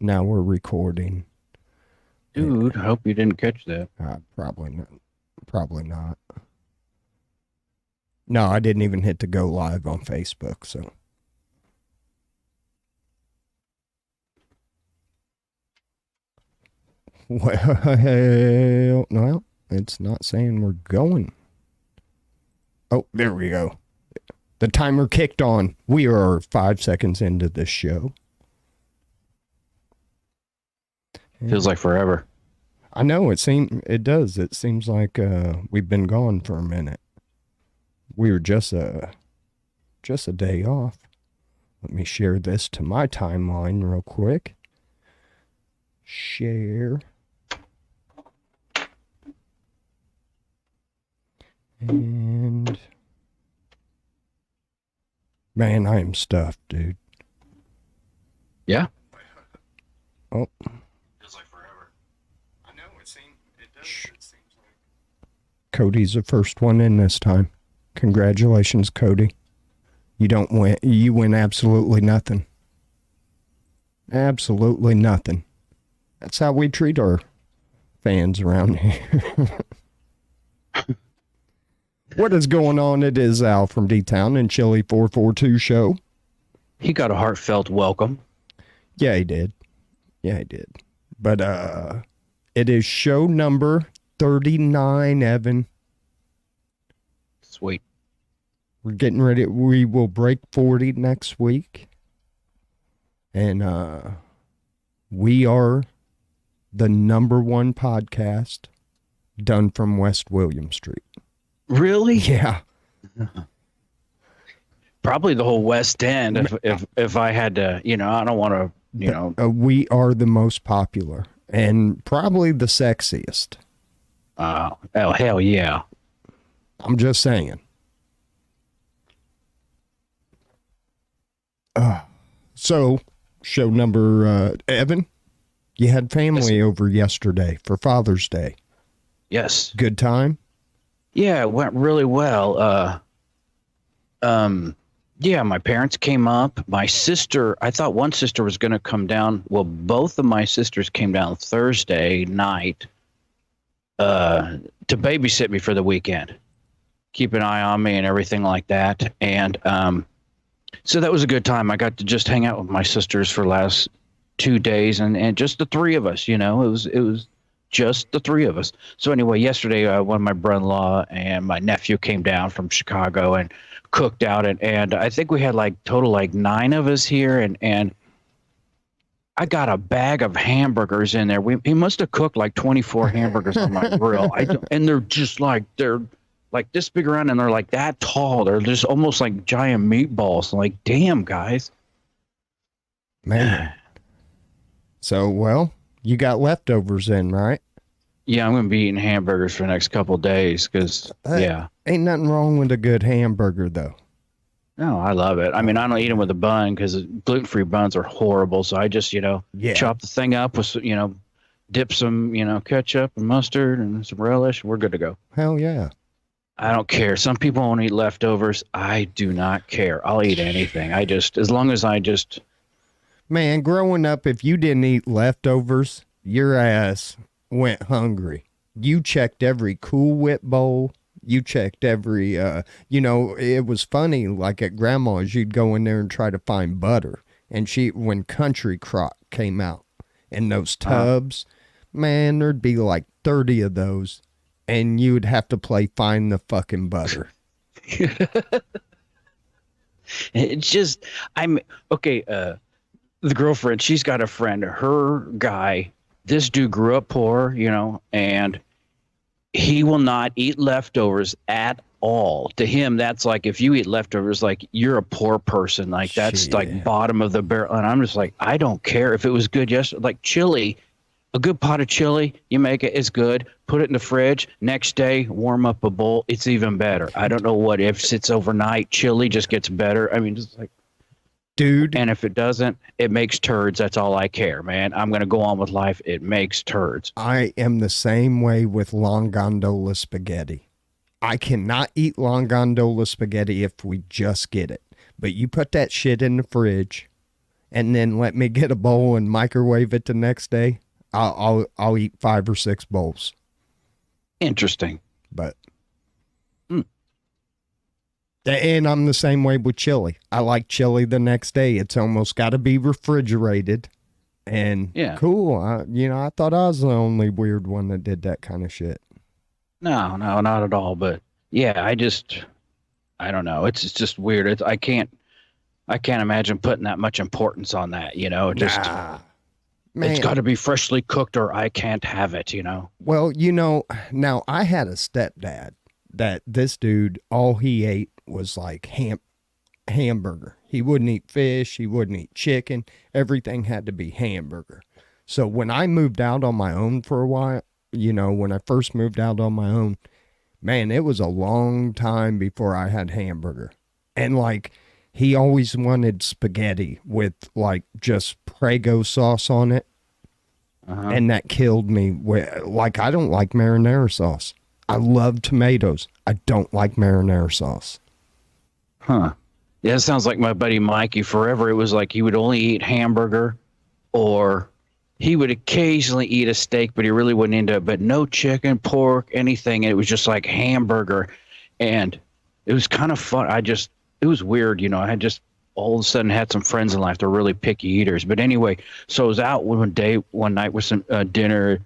Now we're recording. Dude, I hope you didn't catch that. Probably not. Probably not. No, I didn't even hit to go live on Facebook, so. Well, no, it's not saying we're going. Oh, there we go. The timer kicked on. We are 5 seconds into this show. Feels like forever. I know, it does. It seems like we've been gone for a minute. We were just a day off. Let me share this to my timeline real quick. Share. And man, I am stuffed, dude. Yeah. Oh. Feels like forever. I know, it seems like Cody's the first one in this time. Congratulations, Cody. You don't win. You win absolutely nothing. Absolutely nothing. That's how we treat our fans around here. What is going on? It is Al from D-Town&Chili442 Show. He got a heartfelt welcome. Yeah, he did. But it is show number 39, Evan. Sweet. We're getting ready. We will break 40 next week. And we are the #1 podcast done from West William Street. Really? Yeah. Probably the whole West End. If I had to, I don't want to, we are the most popular and probably the sexiest. Oh, hell yeah. I'm just saying. So, show number, Evan, you had family over yesterday for Father's Day. Yes. Good time? Yeah, it went really well. Yeah, my parents came up. My sister, I thought one sister was going to come down. Well, both of my sisters came down Thursday night to babysit me for the weekend, keep an eye on me and everything like that. And so that was a good time. I got to just hang out with my sisters for the last 2 days and just the three of us, it was just the three of us. So anyway, yesterday, one of my brother-in-law and my nephew came down from Chicago and cooked out. And I think we had total 9 of us here. And I got a bag of hamburgers in there. He must have cooked 24 hamburgers on my grill. And they're just they're this big around and they're that tall. They're just almost like giant meatballs. I'm damn, guys. Man. So, well, you got leftovers in, right? Yeah, I'm going to be eating hamburgers for the next couple of days because, yeah. Ain't nothing wrong with a good hamburger, though. No, I love it. I mean, I don't eat them with a bun because gluten-free buns are horrible. So I just, chop the thing up with, dip some, ketchup and mustard and some relish. We're good to go. Hell yeah. I don't care. Some people won't eat leftovers. I do not care. I'll eat anything. As long as I just... Man, growing up, if you didn't eat leftovers, your ass went hungry. You checked every Cool Whip bowl. You checked every, it was funny, at grandma's, you'd go in there and try to find butter. And when Country Crock came out in those tubs, man, there'd be 30 of those. And you would have to play find the fucking butter. It's just, the girlfriend, she's got a friend, her guy, this dude grew up poor, and he will not eat leftovers at all. To him, that's if you eat leftovers, you're a poor person. That's bottom of the barrel. And I'm just I don't care if it was good yesterday. Chili, a good pot of chili, you make it, it's good. Put it in the fridge. Next day, warm up a bowl. It's even better. I don't know what if it sits overnight, chili just gets better. I mean, just dude. And if it doesn't, it makes turds. That's all I care, man. I'm going to go on with life. It makes turds. I am the same way with long gondola spaghetti. I cannot eat long gondola spaghetti if we just get it. But you put that shit in the fridge and then let me get a bowl and microwave it the next day, I'll eat 5 or 6 bowls. Interesting. But and I'm the same way with chili. I like chili the next day. It's almost got to be refrigerated. And cool. I thought I was the only weird one that did that kind of shit. No, not at all. But yeah, I don't know. It's just weird. I can't imagine putting that much importance on that. Man. It's got to be freshly cooked or I can't have it. Well, now I had a stepdad that this dude, all he ate was like hamburger. He wouldn't eat fish. He wouldn't eat chicken. Everything had to be hamburger. So when I moved out on my own for a while, when I first moved out on my own, man, it was a long time before I had hamburger. And like, he always wanted spaghetti with like just Prego sauce on it. And that killed me. Like, I don't like marinara sauce. I love tomatoes. I don't like marinara sauce. Huh. Yeah, it sounds like my buddy Mikey. Forever, it was like he would only eat hamburger, or he would occasionally eat a steak, but he really wouldn't into it. But no chicken, pork, anything. It was just like hamburger. And it was kind of fun. It was weird. I had just all of a sudden had some friends in life that were really picky eaters. But anyway, so I was out one night with some dinner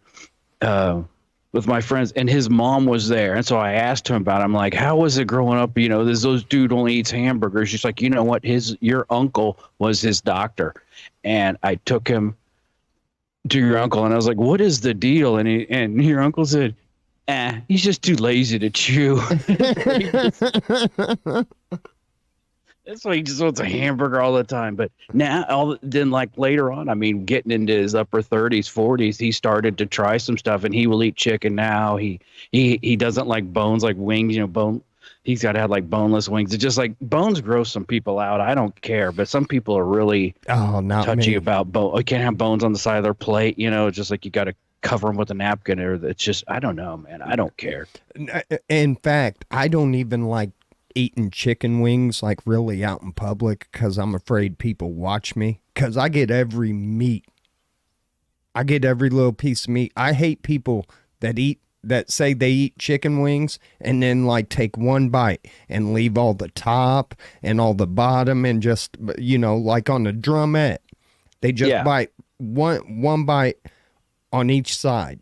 with my friends, and his mom was there. And so I asked him about it. I'm like, how was it growing up? Those dude only eats hamburgers. She's like, you know what? Your uncle was his doctor. And I took him to your uncle, and I was like, what is the deal? And your uncle said, he's just too lazy to chew. That's why he just wants a hamburger all the time. But now, then later on, I mean, getting into his upper 30s, 40s, he started to try some stuff, and he will eat chicken now. He doesn't like bones, like wings. He's got to have like boneless wings. It's just like bones gross some people out. I don't care, but some people are really touchy about bone. You can't have bones on the side of their plate. It's just like you got to cover them with a napkin, or it's just, I don't know, man. I don't care. In fact, I don't even like eating chicken wings like really out in public, because I'm afraid people watch me, because I get every meat. I get every little piece of meat. I hate people that say they eat chicken wings and then like take one bite and leave all the top and all the bottom, and just, like on the drumette, they just bite one bite on each side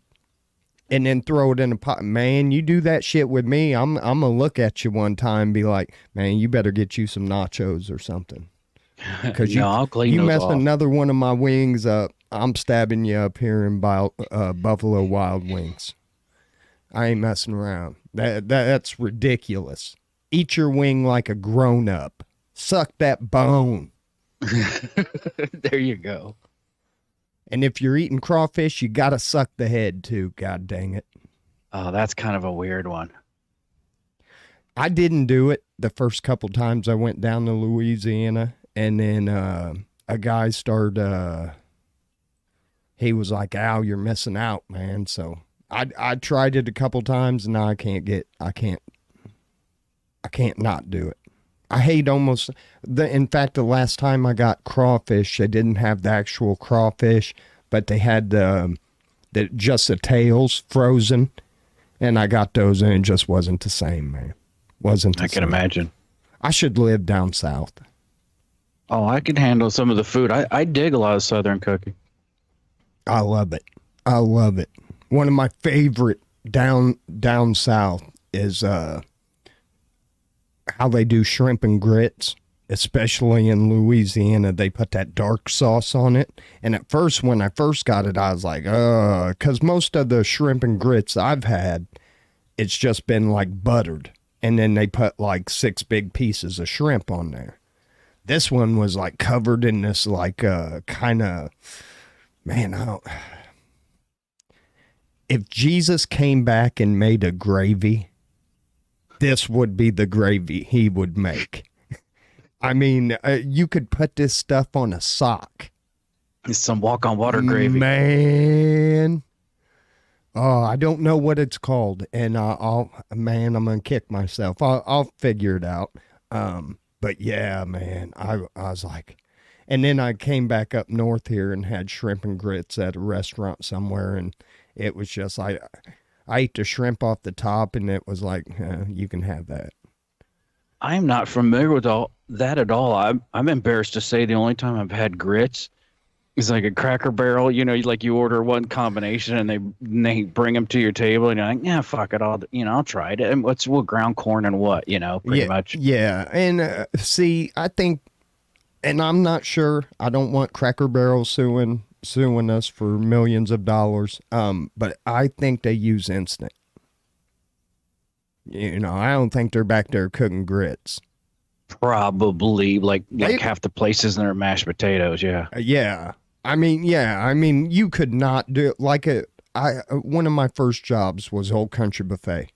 and then throw it in a pot. Man, you do that shit with me, I'm gonna look at you one time and be like, man, you better get you some nachos or something. Because you mess another one of my wings up, I'm stabbing you up here in Buffalo Wild Wings. I ain't messing around. That's ridiculous. Eat your wing like a grown-up. Suck that bone. There you go. And if you're eating crawfish, you got to suck the head too. God dang it. Oh, that's kind of a weird one. I didn't do it the first couple times I went down to Louisiana. And then a guy started, he was like, Al, you're missing out, man. So I tried it a couple times, and now I can't not do it. I hate in fact, the last time I got crawfish, they didn't have the actual crawfish, but they had just the tails frozen, and I got those, and it just wasn't the same, man. I can imagine. I should live down south. Oh, I can handle some of the food. I dig a lot of Southern cooking. I love it. One of my favorite down south is how they do shrimp and grits, especially in Louisiana. They put that dark sauce on it. And at first, when I first got it, I was like, because most of the shrimp and grits I've had, it's just been like buttered. And then they put like 6 big pieces of shrimp on there. This one was like covered in this like kind of, man, if Jesus came back and made a gravy, this would be the gravy he would make. I mean, you could put this stuff on a sock. It's some walk on water gravy. Man. Oh, I don't know what it's called. And I'm going to kick myself. I'll figure it out. But yeah, man, I was like, And then I came back up north here and had shrimp and grits at a restaurant somewhere, and it was just I ate the shrimp off the top, and it was like, you can have that. I'm not familiar with all that at all. I'm embarrassed to say the only time I've had grits is like a Cracker Barrel. You know, like you order one combination and they bring them to your table, and you're like, yeah, fuck it, I'll try it. And what's what ground corn and what, pretty Yeah, much. yeah. And see, I think, and I'm not sure. I don't want Cracker Barrel suing us for millions of dollars. But I think they use instant. I don't think they're back there cooking grits. Probably like They, half the places in their mashed potatoes. Yeah. yeah. I mean, you could not do it like one of my first jobs was Old Country Buffet.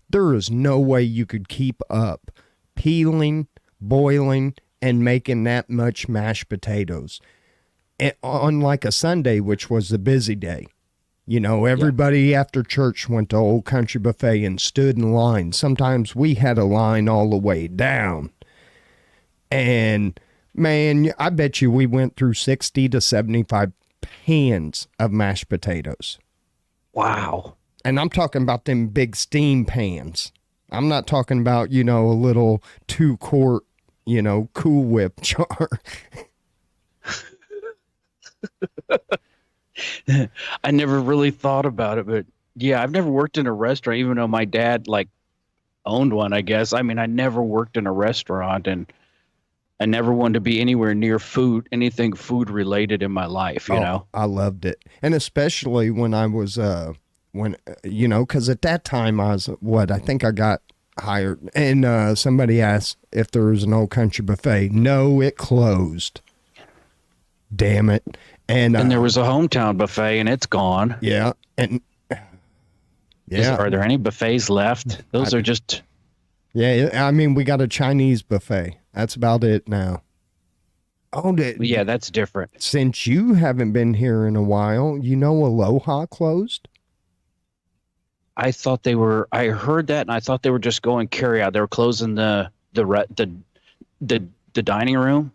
There is no way you could keep up peeling, boiling, and making that much mashed potatoes on like a Sunday, which was the busy day. Everybody after church went to Old Country Buffet and stood in line. Sometimes we had a line all the way down. And man, I bet you we went through 60 to 75 pans of mashed potatoes. Wow. And I'm talking about them big steam pans. I'm not talking about, a little 2-quart, Cool Whip jar. I never really thought about it, but yeah, I've never worked in a restaurant, even though my dad like owned one, I guess. I mean, I never worked in a restaurant, and I never wanted to be anywhere near anything food related in my life, you know? I loved it. And especially when I was, because at that time I was, I think I got hired, and somebody asked if there was an Old Country Buffet. No, it closed. Damn it. And there was a hometown buffet, and it's gone. Yeah. And are there any buffets left? Those are just. Yeah. I mean, we got a Chinese buffet. That's about it now. Oh, yeah, that's different. Since you haven't been here in a while, Aloha closed? I heard that, and I thought they were just going carry out. They were closing the dining room.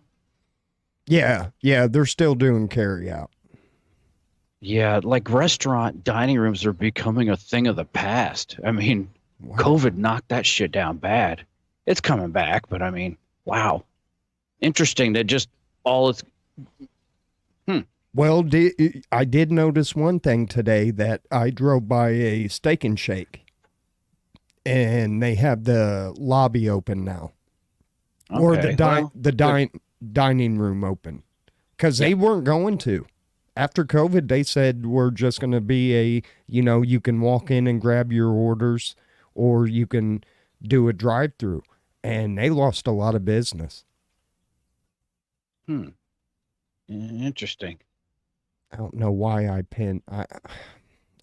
Yeah, they're still doing carry out. Yeah, like restaurant dining rooms are becoming a thing of the past. I mean, wow. COVID knocked that shit down bad. It's coming back, but I mean, wow. Interesting that just all it's... Well, I did notice one thing today, that I drove by a Steak and Shake, and they have the lobby open now. Okay, or the dining room open, because they weren't going to. After COVID, they said we're just going to be you can walk in and grab your orders, or you can do a drive-through, and they lost a lot of business. Interesting. I don't know why I pinned. I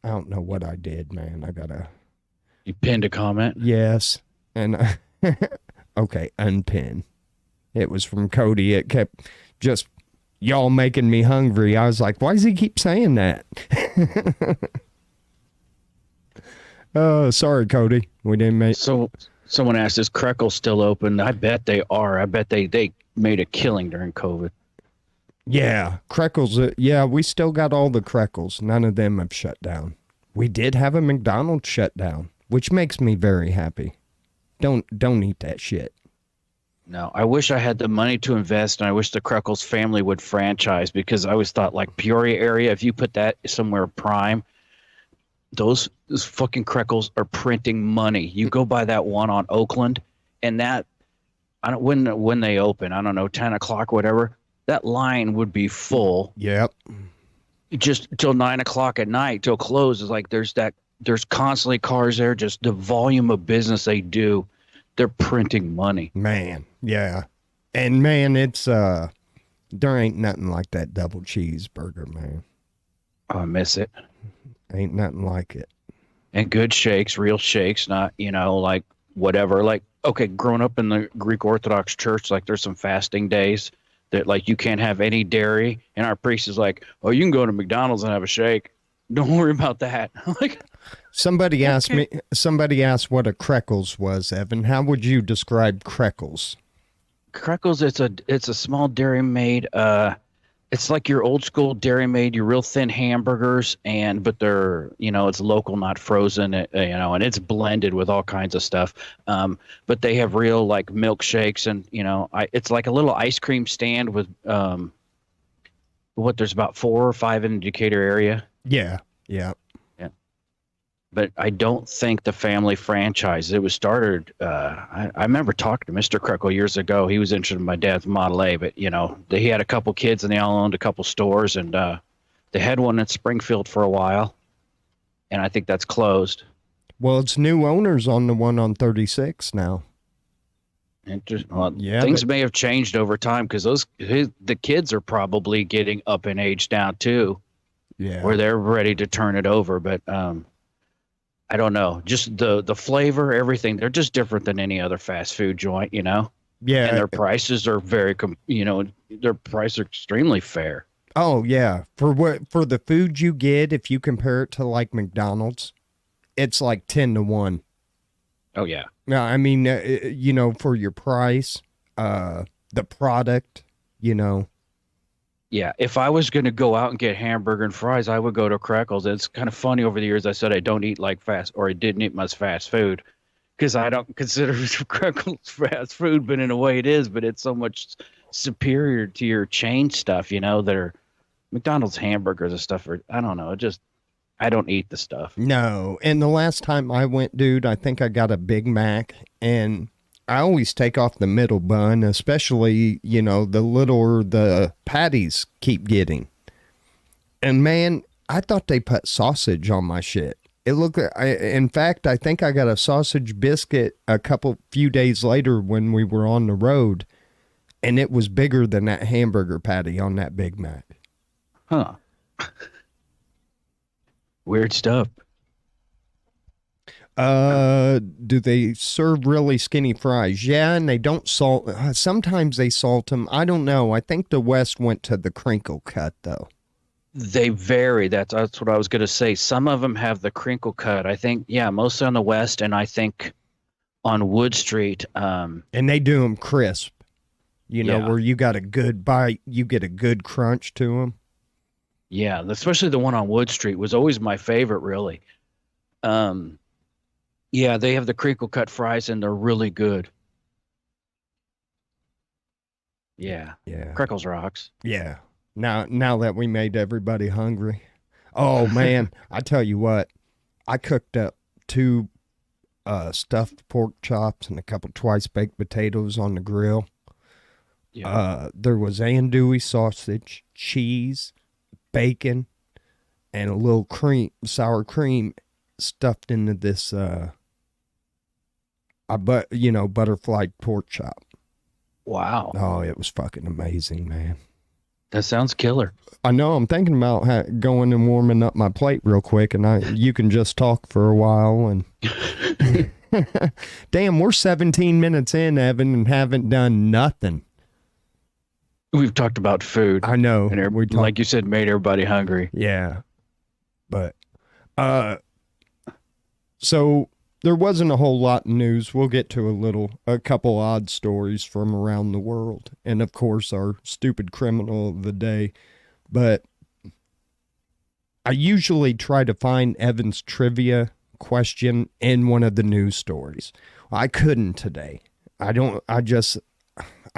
don't know what I did, man. You pinned a comment? Yes, and okay, unpin. It was from Cody. It kept just y'all making me hungry. I was like, why does he keep saying that? Sorry, Cody. We didn't make. So someone asked, is Krekel still open? I bet they are. I bet they made a killing during COVID. Yeah, Krekel's. Yeah, we still got all the Krekels. None of them have shut down. We did have a McDonald's shut down, which makes me very happy. Don't eat that shit. No, I wish I had the money to invest, and I wish the Krekel's family would franchise, because I always thought, like, Peoria area, if you put that somewhere prime, those fucking Krekel's are printing money. You go by that one on Oakland, and that, when they open, I don't know, 10 o'clock, whatever, that line would be full. Yep. Just till 9 o'clock at night, till close. Is like there's constantly cars there. Just the volume of business they do, they're printing money. Man, yeah. And man, it's there ain't nothing like that double cheeseburger, man. Oh, I miss it. Ain't nothing like it. And good shakes, real shakes, not, like whatever. Like, okay, growing up in the Greek Orthodox Church, like there's some fasting days that like you can't have any dairy, and our priest is like, oh, you can go to McDonald's and have a shake. Don't worry about that. Like, somebody asked what a Krekel's was, Evan. How would you describe Krekel's? Crackles, it's a small dairy made. It's like your old school dairy made, your real thin hamburgers, but they're, it's local, not frozen, and it's blended with all kinds of stuff. But they have real like milkshakes, and it's like a little ice cream stand with there's about 4 or 5 in the Decatur area. Yeah. Yeah. But I don't think the family franchise. It was started. I remember talking to Mr. Kreckle years ago. He was interested in my dad's Model A, but he had a couple kids and they all owned a couple stores, and they had one in Springfield for a while, and I think that's closed. Well, it's new owners on the one on 36 now. Yeah, things may have changed over time because the kids are probably getting up in age now too. Yeah, where they're ready to turn it over, but I don't know. Just the flavor, everything. They're just different than any other fast food joint, Yeah. And their prices are their prices are extremely fair. Oh yeah. For the food you get, if you compare it to like McDonald's, it's like 10-1. Oh yeah. No, I mean, for your price, the product, Yeah, if I was going to go out and get hamburger and fries, I would go to Crackles. It's kind of funny, over the years I said I don't eat like I didn't eat much fast food because I don't consider Crackles fast food, but in a way it is, but it's so much superior to your chain stuff, that are McDonald's hamburgers and stuff. I don't know. I don't eat the stuff. No. And the last time I went, dude, I think I got a Big Mac, and I always take off the middle bun, especially, the littler the patties keep getting. And man, I thought they put sausage on my shit. It looked, in fact, I think I got a sausage biscuit a few days later when we were on the road, and it was bigger than that hamburger patty on that Big Mac. Huh. Weird stuff. Do they serve really skinny fries? Yeah, and they don't salt. Sometimes they salt them. I don't know. I think the West went to the crinkle cut, though. They vary. That's what I was going to say. Some of them have the crinkle cut. I think, yeah, mostly on the West, and I think on Wood Street. And they do them crisp, where you got a good bite, you get a good crunch to them. Yeah, especially the one on Wood Street was always my favorite, really. Yeah, they have the crinkle cut fries, and they're really good. Yeah. Yeah. Crackles rocks. Yeah. Now that we made everybody hungry. Oh man, I tell you what, I cooked up 2 stuffed pork chops and a couple twice baked potatoes on the grill. Yeah. There was andouille sausage, cheese, bacon, and a little sour cream stuffed into this butterfly pork chop. Wow. Oh, it was fucking amazing, man. That sounds killer. I know. I'm thinking about going and warming up my plate real quick, and you can just talk for a while. And damn, we're 17 minutes in, Evan, and haven't done nothing. We've talked about food. I know. And like you said, made everybody hungry. Yeah. But, so there wasn't a whole lot of news. We'll get to a couple odd stories from around the world. And of course, our stupid criminal of the day. But I usually try to find Evan's trivia question in one of the news stories. I couldn't today. I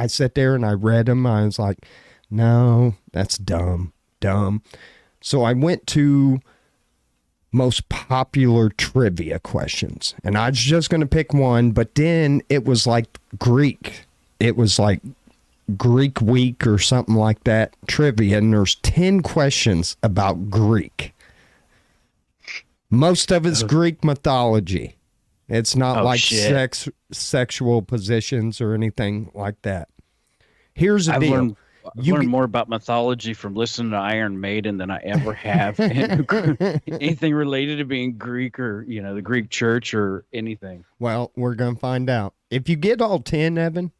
sat there and I read them. I was like, no, that's dumb. So I went to most popular trivia questions, and I was just going to pick one, but then it was like Greek. It was like Greek week or something like that, trivia, and there's 10 questions about Greek. Most of it's Greek mythology. It's not like sexual positions or anything like that. Here's the deal. I've learned more about mythology from listening to Iron Maiden than I ever have. Anything related to being Greek or, the Greek church or anything. Well, we're going to find out. If you get all 10, Evan,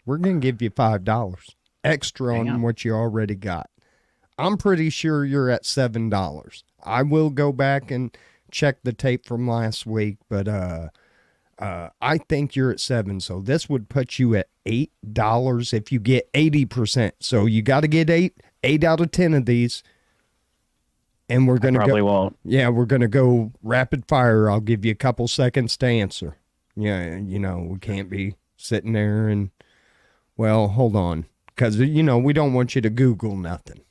we're going to give you $5 extra on what you already got. I'm pretty sure you're at $7. I will go back and check the tape from last week, but I think you're at 7, so this would put you at $8 if you get 80%. So you got to get 8 out of 10 of these, and we're gonna Probably go. won't. Yeah, we're gonna go rapid fire. I'll give you a couple seconds to answer. Yeah, we can't be sitting there and, well, hold on, because we don't want you to Google nothing.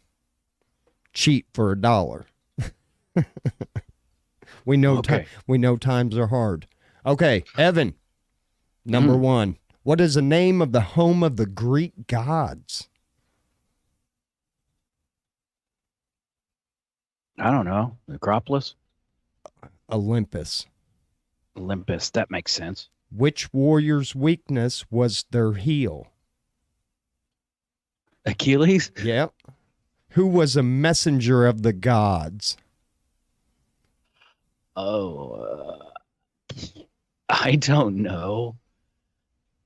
Cheat for $1. We know Okay. we know times are hard. Okay, Evan, number 1. What is the name of the home of the Greek gods? I don't know. Acropolis? Olympus. Olympus. That makes sense. Which warrior's weakness was their heel? Achilles? Yep. Who was a messenger of the gods? Oh, I don't know.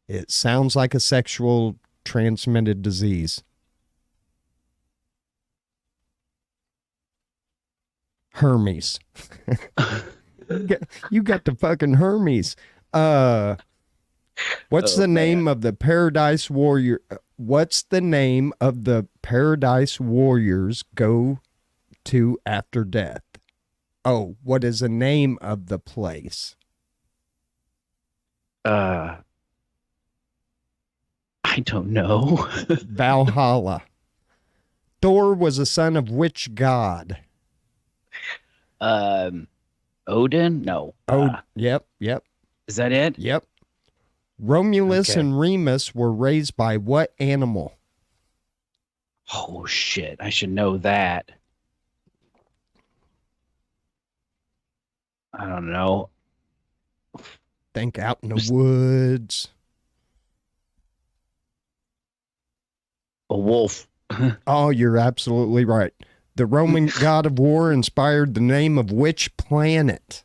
It sounds like a sexual transmitted disease. Hermes. You got the fucking Hermes. What's the name of the Paradise Warrior? What's the name of the Paradise Warriors go to after death? Oh, what is the name of the place? I don't know. Valhalla. Thor was a son of which god? Odin? No. Yep. Is that it? Yep. Romulus Okay. and Remus were raised by what animal? Oh, shit. I should know that. I don't know. Think out in the woods. A wolf. Oh, you're absolutely right. The Roman god of war inspired the name of which planet?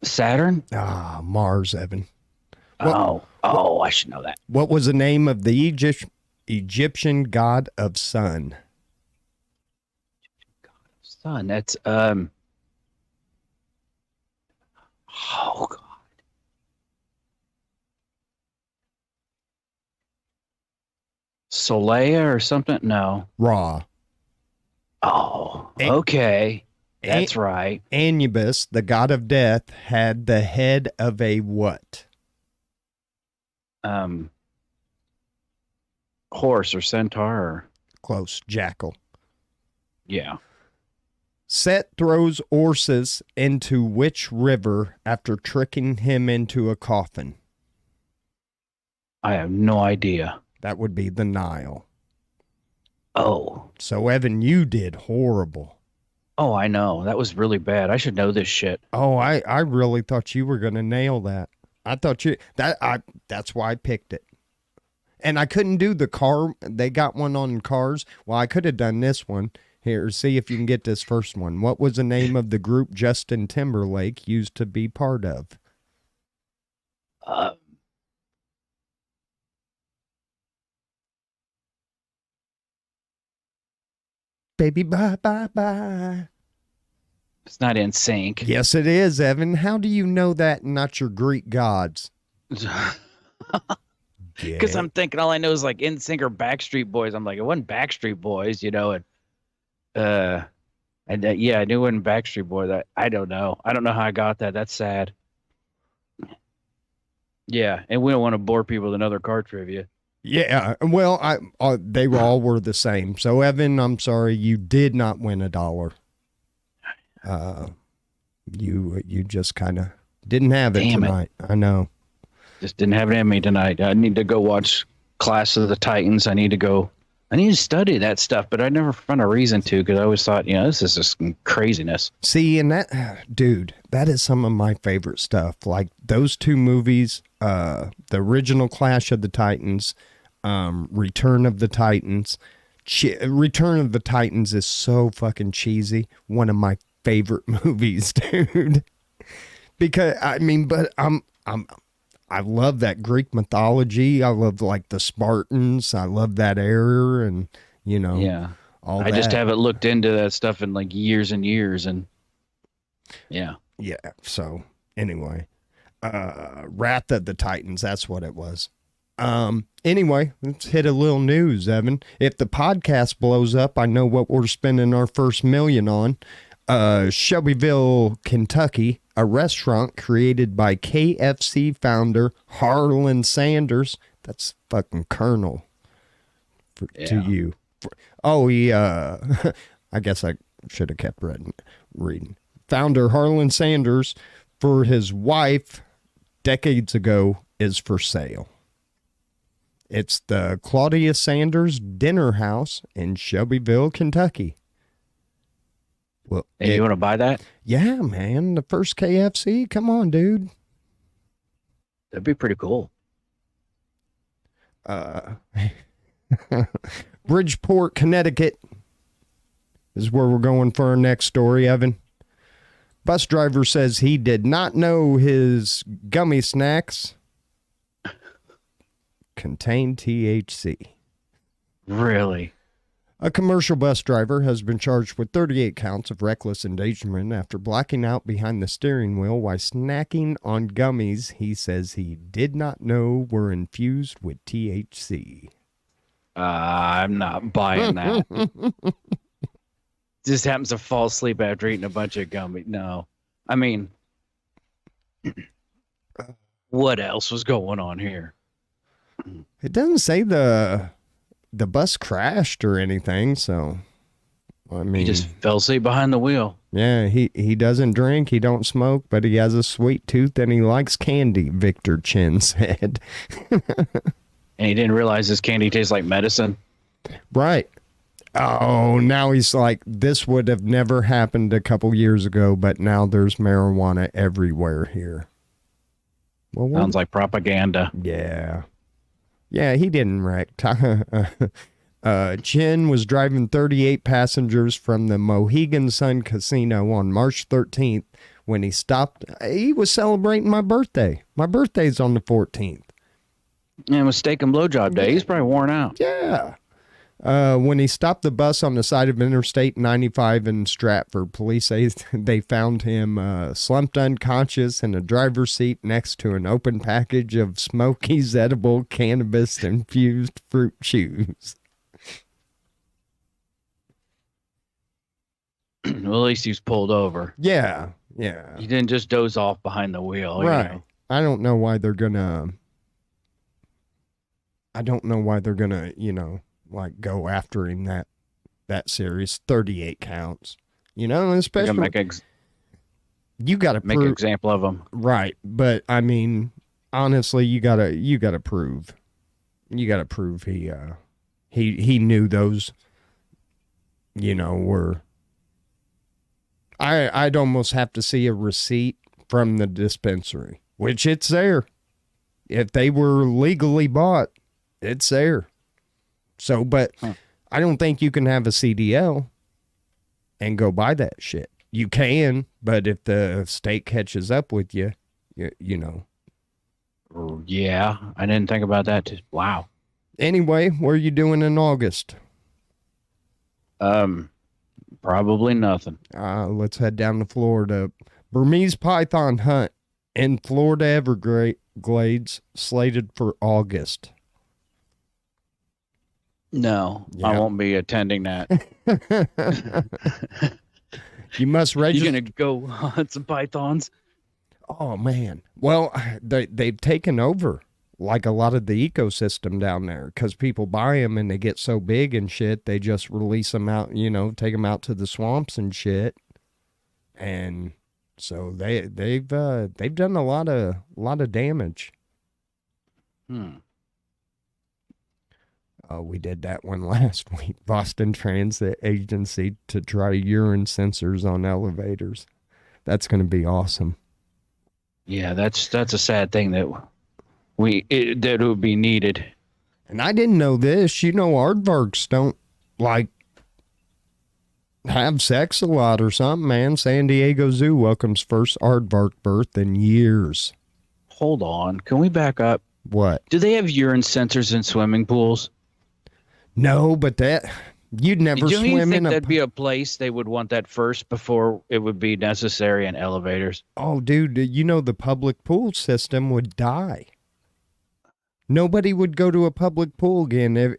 Saturn? Ah, Mars, Evan. I should know that. What was the name of the Egyptian god of sun? Sun. That's oh god. Soleil or something? No. Ra. Oh, okay. That's right. Anubis, the god of death, had the head of a what? Horse or centaur or, Close. Jackal. yeah. Set throws Orsus into which river after tricking him into a coffin? I have no idea. That would be the Nile. Oh. So, Evan, you did horrible. Oh, I know. That was really bad. I should know this shit. Oh, I really thought you were going to nail that. I thought that's why I picked it. And I couldn't do the car. They got one on cars. Well, I could have done this one. Here, see if you can get this first one. What was the name of the group Justin Timberlake used to be part of? Baby, bye, bye, bye. It's not in sync. Yes, it is, Evan. How do you know that and not your Greek gods? Because I'm thinking all I know is like NSYNC or Backstreet Boys. I'm like, it wasn't Backstreet Boys, and yeah, I knew it wasn't Backstreet Boys. I don't know. I don't know how I got that. That's sad. Yeah, and we don't want to bore people with another car trivia. Yeah, well, they all were the same. So, Evan, I'm sorry, you did not win $1. You just kind of didn't have it tonight. I know. Just didn't have it in me tonight. I need to go watch Clash of the Titans. I need to study that stuff, but I never found a reason to because I always thought, this is just craziness. See, and dude, that is some of my favorite stuff. Like those two movies, the original Clash of the Titans, Return of the Titans. Return of the Titans is so fucking cheesy. One of my favorite movies, dude. Because I love that Greek mythology. I love like the Spartans. I love that era, and all I just haven't looked into that stuff in like years and years, and yeah. Yeah. So anyway, Wrath of the Titans. That's what it was. Anyway, let's hit a little news, Evan. If the podcast blows up, I know what we're spending our first million on. Shelbyville, Kentucky, a restaurant created by KFC founder Harlan Sanders. That's fucking Colonel to you. He, I guess I should have kept reading. Founder Harlan Sanders, for his wife decades ago, is for sale. It's the Claudia Sanders Dinner House in Shelbyville, Kentucky. Well, and you want to buy that? Yeah, man. The first KFC. Come on, dude. That'd be pretty cool. Bridgeport, Connecticut is where we're going for our next story, Evan. Bus driver says he did not know his gummy snacks contained THC. Really? A commercial bus driver has been charged with 38 counts of reckless endangerment after blacking out behind the steering wheel while snacking on gummies he says he did not know were infused with THC. I'm not buying that. Just happens to fall asleep after eating a bunch of gummy. No. I mean, what else was going on here? It doesn't say the bus crashed or anything, so I mean, he just fell asleep behind the wheel. Yeah, he doesn't drink, he don't smoke, but he has a sweet tooth and he likes candy, Victor Chin said. And he didn't realize his candy tastes like medicine. Right. Oh, now he's like, this would have never happened a couple years ago, but now there's marijuana everywhere here. Well, sounds like propaganda. Yeah. Yeah, he didn't wreck. Chin was driving 38 passengers from the Mohegan Sun Casino on March 13th when he stopped. He was celebrating my birthday. My birthday's on the 14th. And it was steak and blowjob day. He's probably worn out. Yeah. When he stopped the bus on the side of Interstate 95 in Stratford, police say they found him slumped unconscious in a driver's seat next to an open package of Smokies edible cannabis-infused fruit chews. Well, at least he was pulled over. Yeah, yeah. He didn't just doze off behind the wheel. Right. You know? I don't know why they're gonna, like go after him that serious. 38 counts, especially you gotta make an example of him, right? But I mean, honestly, you gotta prove he knew those were. I'd almost have to see a receipt from the dispensary, which it's there. If they were legally bought, it's there. So, but I don't think you can have a CDL and go buy that shit. You can, but if the state catches up with you, you know. Yeah, I didn't think about that. Wow. Anyway, what are you doing in August? Probably nothing. Let's head down to Florida. Burmese python hunt in Florida Everglades slated for August. No, yeah. I won't be attending that. You must register. You're going to go hunt some pythons? Oh, man. Well, they've taken over like a lot of the ecosystem down there because people buy them and they get so big and shit. They just release them out, take them out to the swamps and shit. And so they've done a lot of damage. We did that one last week. Boston Transit Agency to try urine sensors on elevators. That's going to be awesome. Yeah, that's a sad thing that would be needed. And I didn't know this. Aardvarks don't have sex a lot or something, man. San Diego Zoo welcomes first aardvark birth in years. Hold on. Can we back up? What? Do they have urine sensors in swimming pools? No, but You'd never Do you swim think in a. that'd be a place they would want that first before it would be necessary in elevators? Oh, dude, you know the public pool system would die. Nobody would go to a public pool again.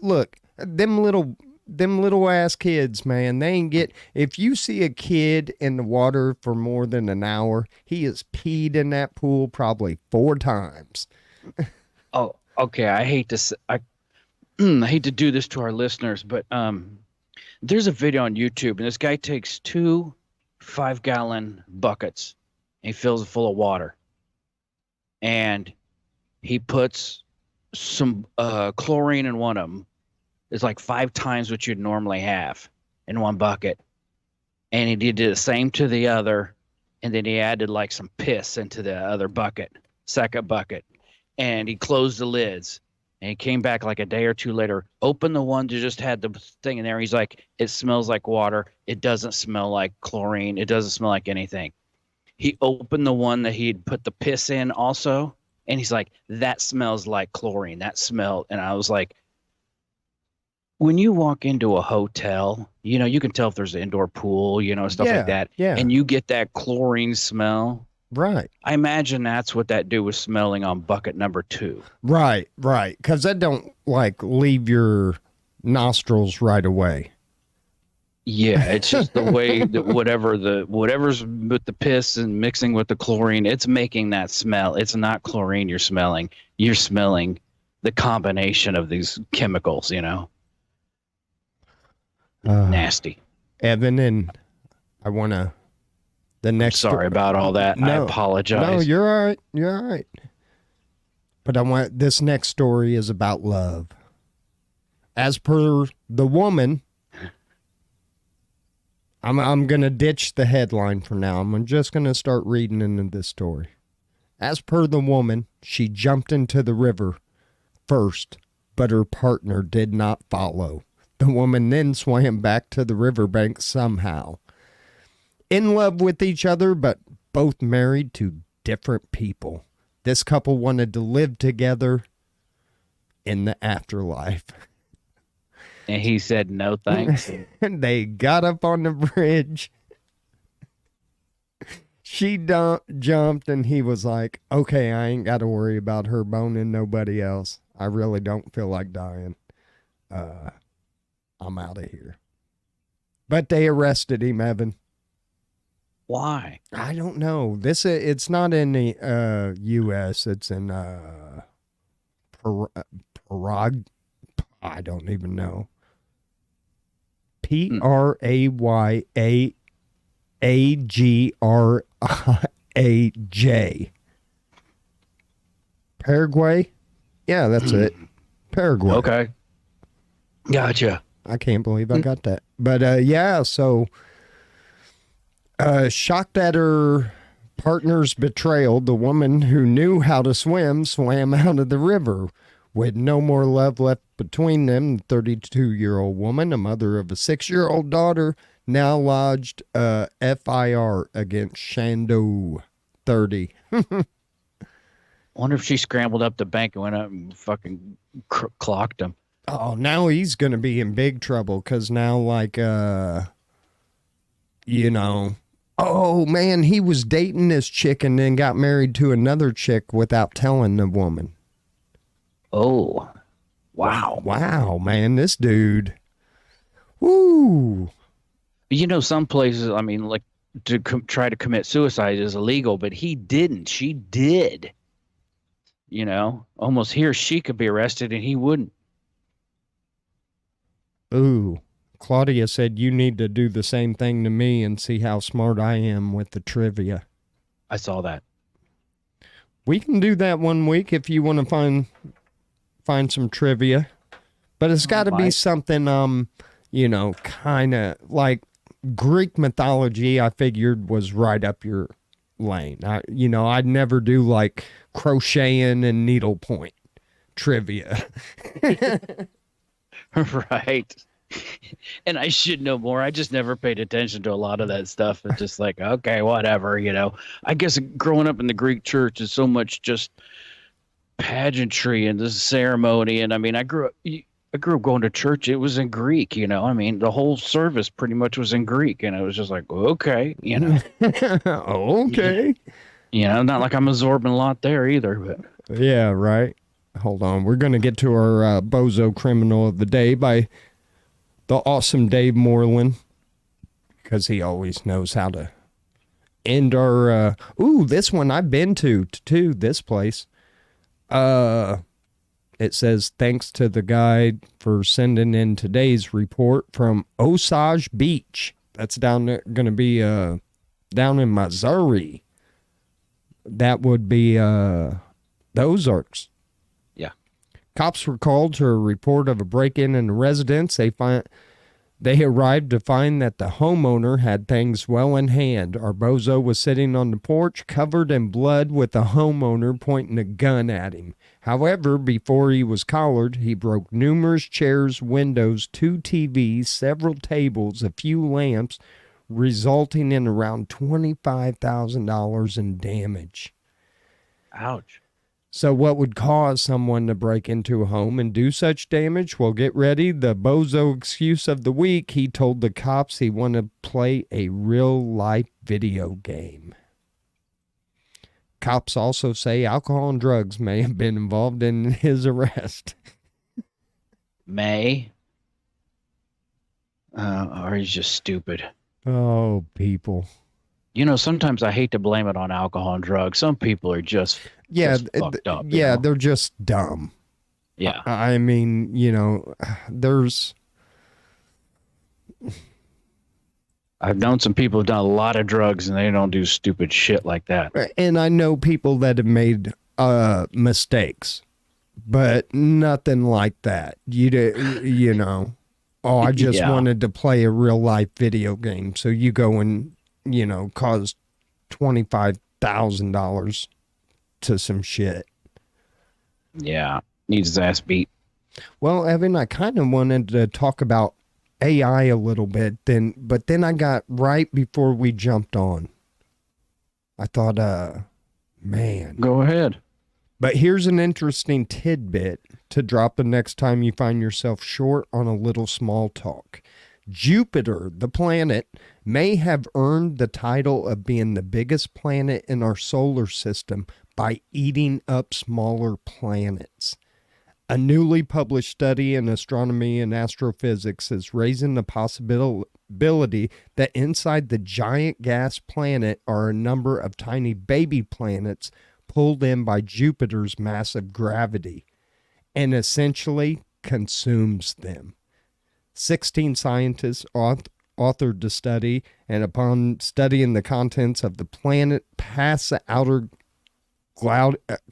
Look, them little ass kids, man, they ain't get. If you see a kid in the water for more than an hour, he has peed in that pool probably 4 times. Oh, okay. I hate to do this to our listeners, but there's a video on YouTube, and this guy takes 2 5-gallon buckets, and he fills it full of water, and he puts some chlorine in one of them. It's like 5 times what you'd normally have in one bucket, and he did the same to the other, and then he added like some piss into the other bucket, second bucket, and he closed the lids. And he came back like a day or two later, opened the one that just had the thing in there. He's like, it smells like water. It doesn't smell like chlorine. It doesn't smell like anything. He opened the one that he'd put the piss in also. And he's like, that smells like chlorine. That smell. And I was like, when you walk into a hotel, you can tell if there's an indoor pool, stuff like that. Yeah. And you get that chlorine smell. Right. I imagine that's what that dude was smelling on bucket number 2. Right. Because that don't like leave your nostrils right away. Yeah, it's just the way that whatever's with the piss and mixing with the chlorine, it's making that smell. It's not chlorine you're smelling. You're smelling the combination of these chemicals, Nasty. Evan, and I want to. Sorry about all that. No, I apologize. No, you're all right. You're all right. But this next story is about love. As per the woman, I'm going to ditch the headline for now. I'm just going to start reading into this story. As per the woman, she jumped into the river first, but her partner did not follow. The woman then swam back to the riverbank somehow. In love with each other, but both married to different people. This couple wanted to live together in the afterlife. And he said, no, thanks. And they got up on the bridge. She jumped, and he was like, okay, I ain't got to worry about her boning nobody else. I really don't feel like dying. I'm out of here. But they arrested him, Evan. Why? I don't know. It's not in the U.S. It's in Parag. I don't even know. Paraguay. Paraguay? Yeah, that's it. Paraguay. Okay. Gotcha. I can't believe I got that. But yeah, so shocked at her partner's betrayal, the woman who knew how to swim swam out of the river. With no more love left between them, the 32-year-old woman, a mother of a 6-year-old daughter, now lodged FIR against Shando, 30. Wonder if she scrambled up the bank and went up and fucking clocked him. Oh, now he's going to be in big trouble because now, like, oh, man, he was dating this chick and then got married to another chick without telling the woman. Oh, wow. Wow, man, this dude. Woo. Some places, I mean, like, to try to commit suicide is illegal, but he didn't. She did. Almost he or she could be arrested and he wouldn't. Ooh. Claudia said you need to do the same thing to me and see how smart I am with the trivia. I saw that. We can do that one week if you want to find some trivia. But it's got to be something, kind of like Greek mythology, I figured was right up your lane. I'd never do like crocheting and needlepoint trivia. Right. And I should know more. I just never paid attention to a lot of that stuff. It's just like, okay, whatever, I guess growing up in the Greek church is so much just pageantry and this ceremony. And I mean, I grew up, I grew up going to church. It was in Greek, you know. I mean, the whole service pretty much was in Greek, and it was just like, okay, you know. Okay. You know, not like I'm absorbing a lot there either, but Yeah, right. Hold on. We're going to get to our bozo criminal of the day by the awesome Dave Moreland, because he always knows how to end our this one I've been to this place. It says, thanks to the guide for sending in today's report from Osage Beach. That's down there, going to be down in Missouri. That would be the Ozarks. yeah. Cops were called to a report of a break-in a residence. They arrived to find that the homeowner had things well in hand. Our bozo was sitting on the porch, covered in blood, with the homeowner pointing a gun at him. However, before he was collared, he broke numerous chairs, windows, 2 TVs, several tables, a few lamps, resulting in around $25,000 in damage. Ouch. So what would cause someone to break into a home and do such damage? Well, get ready. The bozo excuse of the week. He told the cops he wanted to play a real-life video game. Cops also say alcohol and drugs may have been involved in his arrest. Or he's just stupid. Oh, people. You know, sometimes I hate to blame it on alcohol and drugs. Some people are just fucked up. Yeah, you know? they're just dumb. Yeah. I mean, you know, there's... I've known some people who've done a lot of drugs and they don't do stupid shit like that. And I know people that have made mistakes, but nothing like that. You know, oh, I just Yeah. wanted to play a real life video game. So you go and, you know, cause $25,000 to some shit. Yeah. Needs his ass beat. Well, Evan, I kind of wanted to talk about AI a little bit, but then I got right before we jumped on. I thought, man. Go ahead. But here's an interesting tidbit to drop the next time you find yourself short on a little small talk. Jupiter, the planet, may have earned the title of being the biggest planet in our solar system by eating up smaller planets. A newly published study in astronomy and astrophysics is raising the possibility that inside the giant gas planet are a number of tiny baby planets pulled in by Jupiter's massive gravity and essentially consumes them. 16 scientists authored the study, and upon studying the contents of the planet past the outer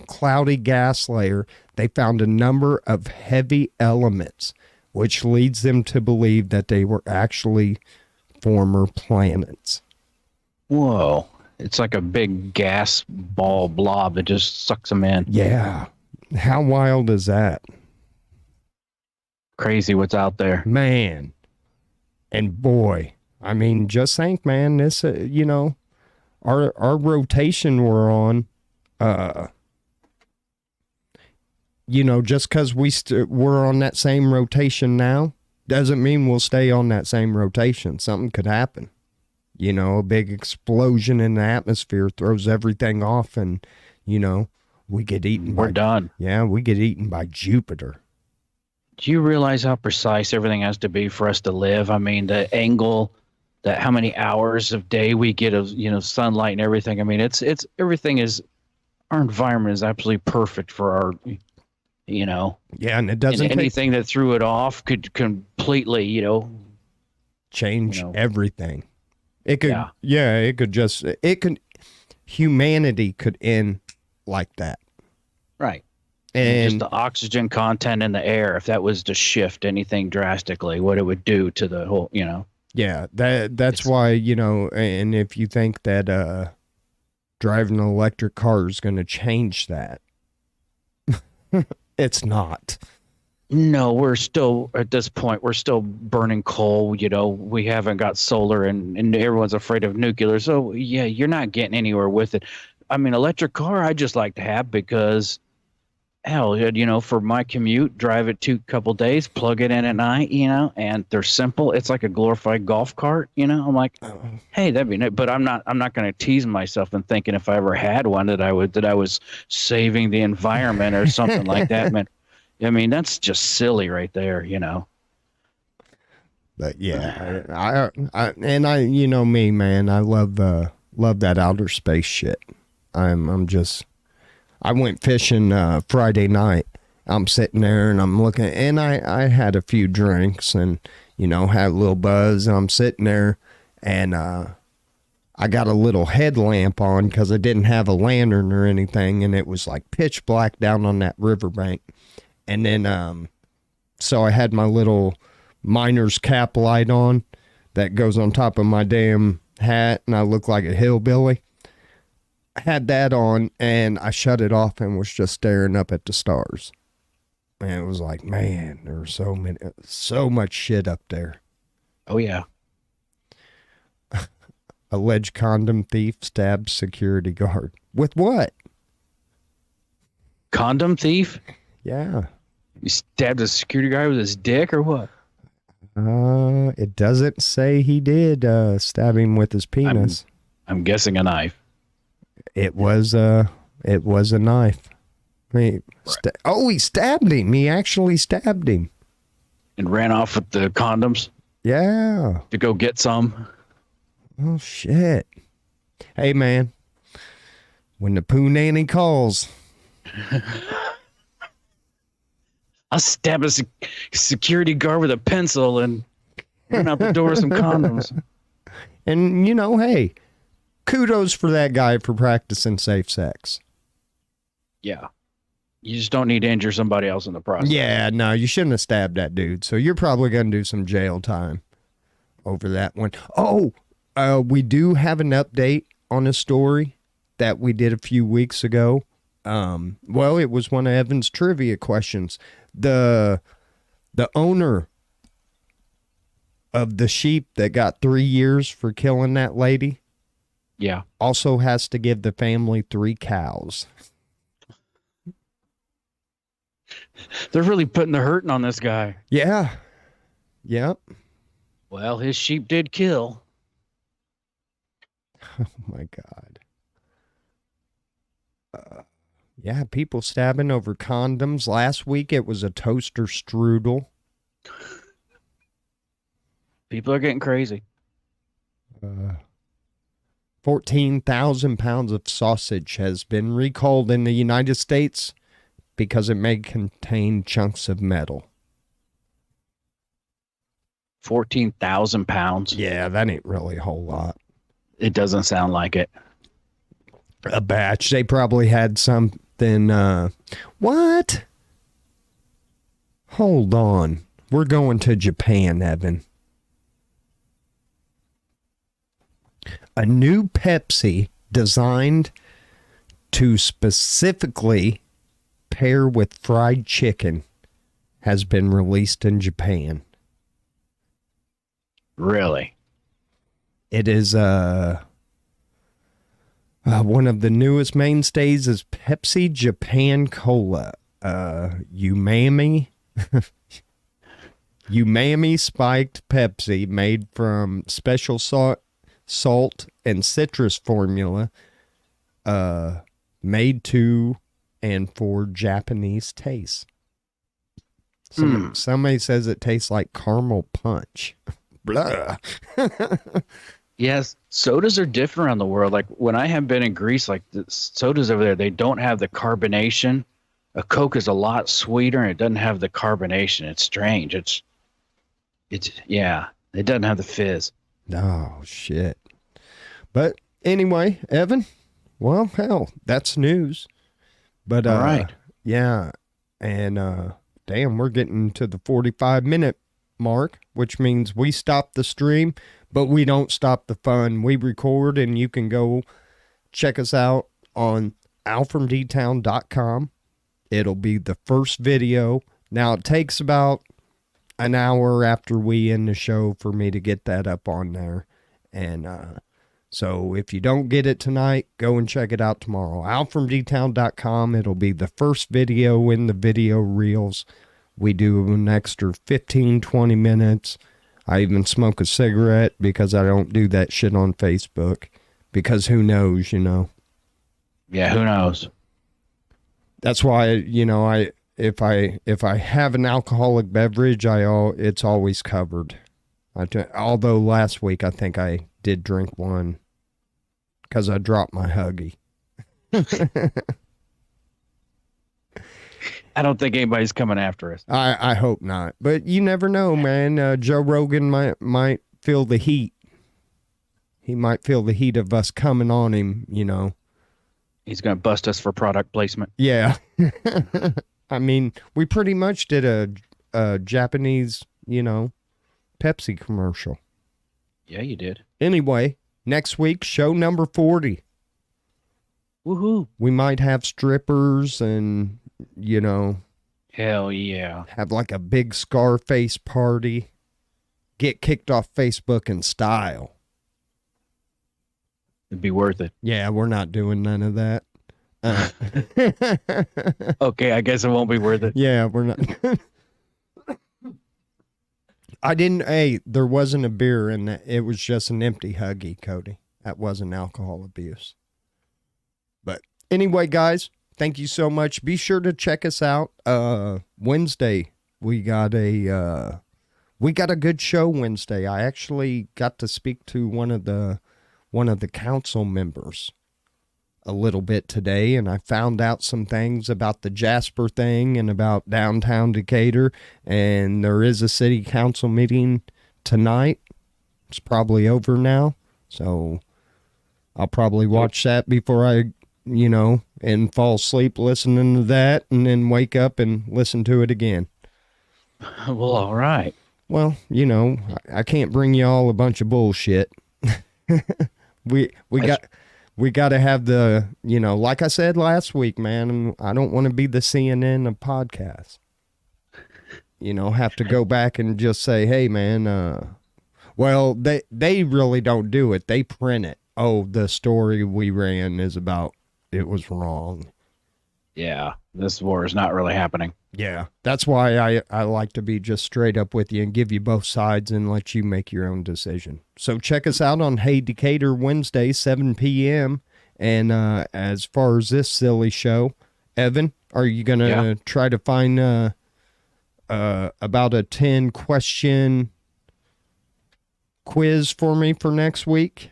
cloudy gas layer, they found a number of heavy elements, which leads them to believe that they were actually former planets. Whoa. It's like a big gas ball blob that just sucks them in. Yeah. How wild is that? Crazy what's out there. Man. And boy, I mean, just think, man, this, you know, our rotation we're on, you know, just because we're on that same rotation now doesn't mean we'll stay on that same rotation. Something could happen. You know, a big explosion in the atmosphere throws everything off, and, you know, we get eaten. We're done. Yeah, we get eaten by Jupiter. Do you realize how precise everything has to be for us to live? I mean, the angle, that how many hours of day we get of, you know, sunlight and everything. I mean, it's everything is, our environment is absolutely perfect for our, you know. Yeah, and it doesn't and anything that threw it off could completely, you know, change everything. It could, it could humanity could end like that. Right. And just the oxygen content in the air, if that was to shift anything drastically, what it would do to the whole, you know. Yeah, that's why, you know, and if you think that driving an electric car is going to change that, it's not. No, we're still, at this point, we're still burning coal. You know, we haven't got solar, and everyone's afraid of nuclear. So, yeah, you're not getting anywhere with it. I mean, electric car, I just like to have because hell, for my commute, drive it 2 couple days, plug it in at night, and they're simple. It's like a glorified golf cart, I'm like, Oh. hey, that'd be nice. But I'm not going to tease myself and thinking if I ever had one that I was saving the environment or something like that, man. I mean, that's just silly right there. But yeah, you know me, man. I love that outer space shit. I'm just. I went fishing Friday night. I'm sitting there and I'm looking, and I had a few drinks and had a little buzz. And I'm sitting there, and I got a little headlamp on because I didn't have a lantern or anything, and it was like pitch black down on that riverbank. And then so I had my little miner's cap light on that goes on top of my damn hat, and I look like a hillbilly. I had that on, and I shut it off and was just staring up at the stars. And it was like, man, there was so much shit up there. Oh yeah. Alleged condom thief stabs security guard. With what? Condom thief? Yeah. He stabbed a security guard with his dick or what? It doesn't say he did stab him with his penis. I'm guessing a knife. It was a knife. He stabbed him. He actually stabbed him. And ran off with the condoms Yeah. to go get some. Oh shit. Hey man. When the poo nanny calls. I'll stab a security guard with a pencil and run out the door with some condoms. And hey, kudos for that guy for practicing safe sex. Yeah. You just don't need to injure somebody else in the process. Yeah, no, you shouldn't have stabbed that dude. So you're probably going to do some jail time over that one. Oh, we do have an update on a story that we did a few weeks ago. Well, it was one of Evan's trivia questions. The owner of the sheep that got 3 years for killing that lady. Yeah. Also has to give the family 3 cows. They're really putting the hurting on this guy. Yeah. Yep. Well, his sheep did kill. Oh my God. Yeah, people stabbing over condoms. Last week it was a toaster strudel. People are getting crazy. 14,000 pounds of sausage has been recalled in the United States because it may contain chunks of metal. 14,000 pounds. Yeah, that ain't really a whole lot. It doesn't sound like it. A batch. They probably had something. What? Hold on. We're going to Japan, Evan. A new Pepsi designed to specifically pair with fried chicken has been released in Japan. Really? It is one of the newest mainstays is Pepsi Japan Cola. Umami spiked Pepsi made from special salt and citrus formula made to and for Japanese taste. Somebody says it tastes like caramel punch. Blah. Yes, sodas are different around the world. Like when I have been in Greece, like the sodas over there, they don't have the carbonation. A Coke is a lot sweeter and it doesn't have the carbonation. It's strange. It's yeah, it doesn't have the fizz. Oh shit. But anyway, Evan, well, hell, that's news. But all right. Yeah. And damn, we're getting to the 45-minute mark, which means we stop the stream, but we don't stop the fun. We record, and you can go check us out on AlfromDtown.com. It'll be the first video. Now, it takes about an hour after we end the show for me to get that up on there. And So if you don't get it tonight, go and check it out tomorrow. AlfromDtown.com. It'll be the first video in the video reels. We do an extra 15, 20 minutes. I even smoke a cigarette because I don't do that shit on Facebook. Because who knows, you know. Yeah, who knows? That's why, you know, if I have an alcoholic beverage, it's always covered. Although last week I think I did drink one because I dropped my Huggy. I don't think anybody's coming after us. I hope not, but you never know, man. Joe Rogan might feel the heat. He might feel the heat of us coming on him, you know. He's going to bust us for product placement. Yeah. I mean, we pretty much did a Japanese, you know, Pepsi commercial. Yeah, you did. Anyway, next week, show number 40. Woohoo. We might have strippers and, you know. Hell yeah. Have like a big Scarface party. Get kicked off Facebook in style. It'd be worth it. Yeah, we're not doing none of that. Okay, I guess it won't be worth it. Yeah, we're not. There wasn't a beer in that. It was just an empty Huggy, Cody. That wasn't alcohol abuse. But anyway, guys, thank you so much. Be sure to check us out. Wednesday, we got a good show Wednesday. I actually got to speak to one of the council members a little bit today, and I found out some things about the Jasper thing and about downtown Decatur, and there is a city council meeting tonight. It's probably over now, so I'll probably watch that before I, you know, and fall asleep listening to that, and then wake up and listen to it again. Well, all right. Well, you know, I can't bring you all a bunch of bullshit. We got to have the, you know, like I said last week, man, I don't want to be the CNN of podcasts. You know, have to go back and just say, hey, man, well, they really don't do it. They print it. Oh, the story we ran is about, it was wrong. Yeah, this war is not really happening. Yeah, that's why I like to be just straight up with you and give you both sides and let you make your own decision. So check us out on Hey Decatur Wednesday, 7 p.m. And as far as this silly show, Evan, are you going to try to find about a 10-question quiz for me for next week?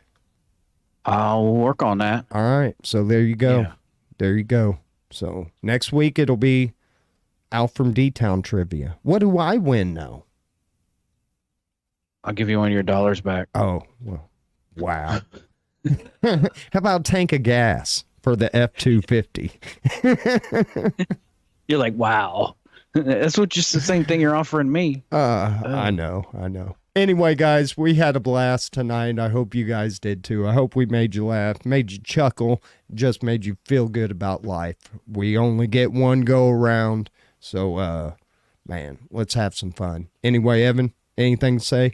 I'll work on that. All right, so there you go. Yeah. There you go. So next week it'll be Al from D-Town trivia. What do I win now? I'll give you one of your dollars back. Oh, well, wow. How about a tank of gas for the F-250? You're like, wow. That's just the same thing you're offering me. I know. Anyway, guys, we had a blast tonight. I hope you guys did too. I hope we made you laugh, made you chuckle, just made you feel good about life. We only get one go around. So, man, let's have some fun. Anyway, Evan, anything to say?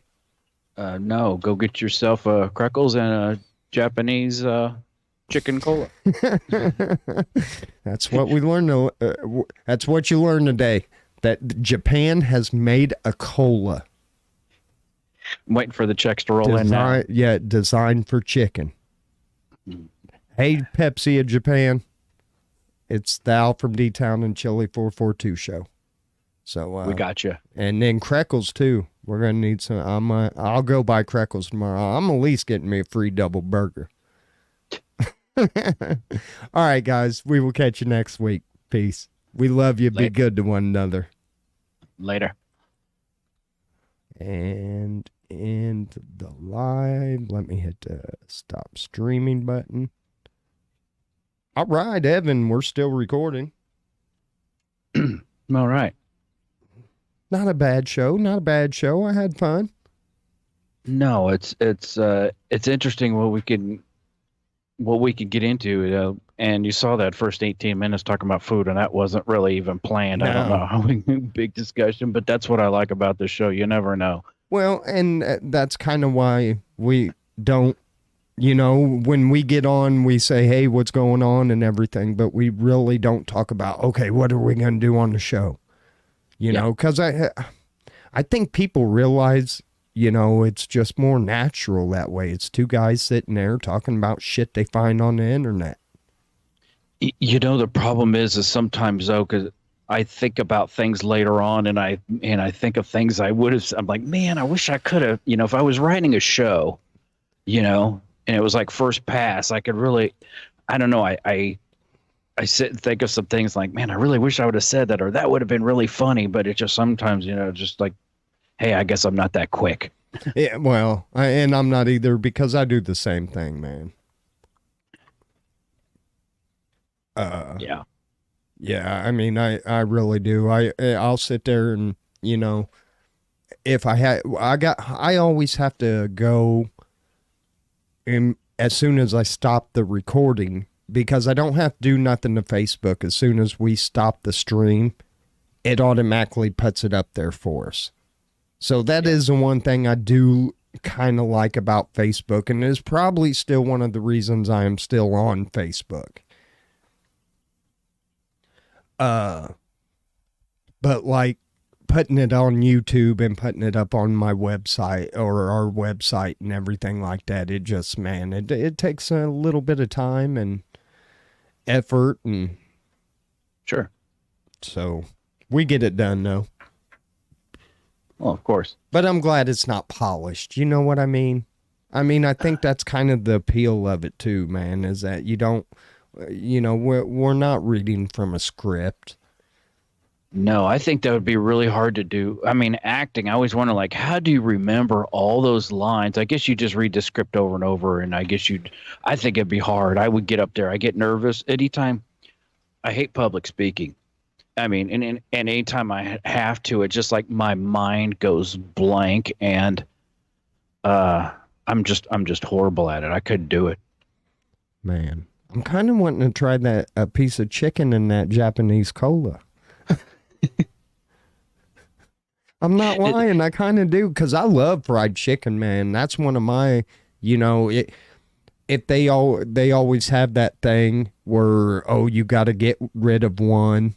No, go get yourself a Crackles and a Japanese chicken cola. That's what we learned. That's what you learned today. That Japan has made a cola. I'm waiting for the checks to roll in now. Yeah, designed for chicken. Hey, Pepsi of Japan. It's the AlfromDtown&Chili442 Show. So we got you. And then Crackles too. We're gonna need some. I'll go buy Crackles tomorrow. I'm at least getting me a free double burger. All right, guys. We will catch you next week. Peace. We love you. Be good to one another. Later. And end the live. Let me hit the stop streaming button. All right, Evan, we're still recording. All right. Not a bad show. Not a bad show. I had fun. No, it's interesting what we can get into. And you saw that first 18 minutes talking about food, and that wasn't really even planned. No. I don't know how big discussion, but that's what I like about this show. You never know. Well, and that's kind of why we don't You know, when we get on, we say, hey, what's going on and everything, but we really don't talk about, okay, what are we going to do on the show? You Yeah. know, because I think people realize, you know, it's just more natural that way. It's two guys sitting there talking about shit they find on the internet. You know, the problem is sometimes though, because I think about things later on, and I think of things I would have. I'm like, man, I wish I could have. You know, if I was writing a show, you know, and it was like first pass, I could really. I don't know. I sit and think of some things like, man, I really wish I would have said that, or that would have been really funny. But it just sometimes, you know, just like, hey, I guess I'm not that quick. Yeah, well, and I'm not either because I do the same thing, man. Yeah. Yeah, I mean, I really do. I'll sit there and, you know, if I always have to go in as soon as I stop the recording because I don't have to do nothing to Facebook. As soon as we stop the stream, it automatically puts it up there for us. So that is the one thing I do kind of like about Facebook, and is probably still one of the reasons I am still on Facebook. But like putting it on YouTube and putting it up on my website or our website and everything like that, it just, man, it takes a little bit of time and effort, and Sure. so we get it done though. Well, of course. But I'm glad it's not polished. You know what I mean? I mean, I think that's kind of the appeal of it too, man, is that you don't, you know, we're not reading from a script. No, I think that would be really hard to do. I mean, acting, I always wonder, like, how do you remember all those lines? I guess you just read the script over and over, and I think it'd be hard. I would get up there. I get nervous anytime. I hate public speaking. I mean, and anytime I have to, it's just like my mind goes blank, and I'm just horrible at it. I couldn't do it. Man, I'm kind of wanting to try that a piece of chicken in that Japanese cola. I'm not lying. I kind of do because I love fried chicken, man. That's one of my, you know, if they always have that thing where, oh, you got to get rid of one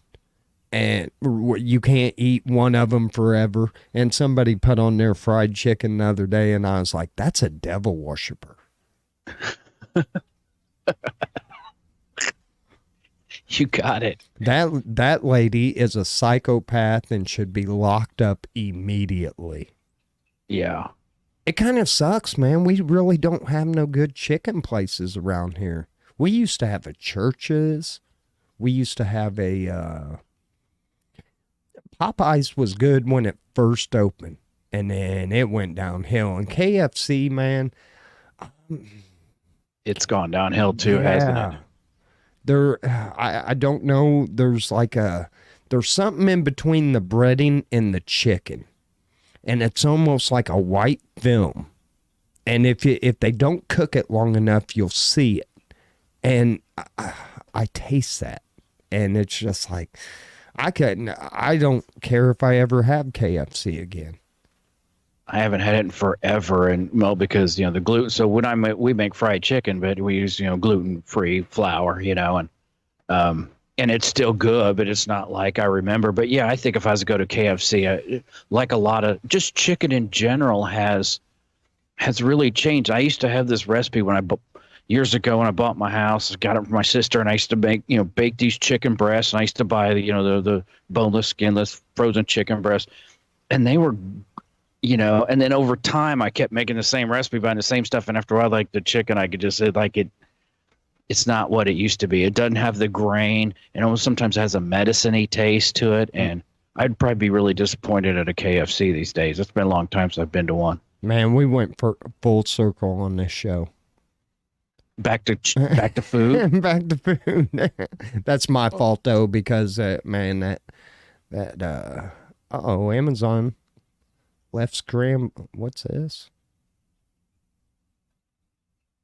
and you can't eat one of them forever. And somebody put on their fried chicken the other day, and I was like, that's a devil worshiper. You got it. That lady is a psychopath and should be locked up immediately. Yeah. It kind of sucks, man. We really don't have no good chicken places around here. We used to have a Church's. We used to have a Popeyes was good when it first opened, and then it went downhill. And KFC, man, It's gone downhill too, hasn't it? I don't know. There's something in between the breading and the chicken, and it's almost like a white film. And if they don't cook it long enough, you'll see it. And I taste that, and it's just like I don't care if I ever have KFC again. I haven't had it in forever, and well, because the gluten. So when we make fried chicken, but we use gluten-free flour, and it's still good, but it's not like I remember. But yeah, I think if I was to go to KFC, like a lot of just chicken in general has really changed. I used to have this recipe years ago when I bought my house. I got it from my sister, and I used to bake these chicken breasts, and I used to buy the boneless, skinless, frozen chicken breasts, and they were. And then over time, I kept making the same recipe, buying the same stuff. And after a while, like the chicken, I could just say, like, it's not what it used to be. It doesn't have the grain. It almost sometimes has a medicine-y taste to it. And I'd probably be really disappointed at a KFC these days. It's been a long time since I've been to one. Man, we went for full circle on this show. Back to food. Back to food. That's my fault though, because man, Amazon left scram. What's this?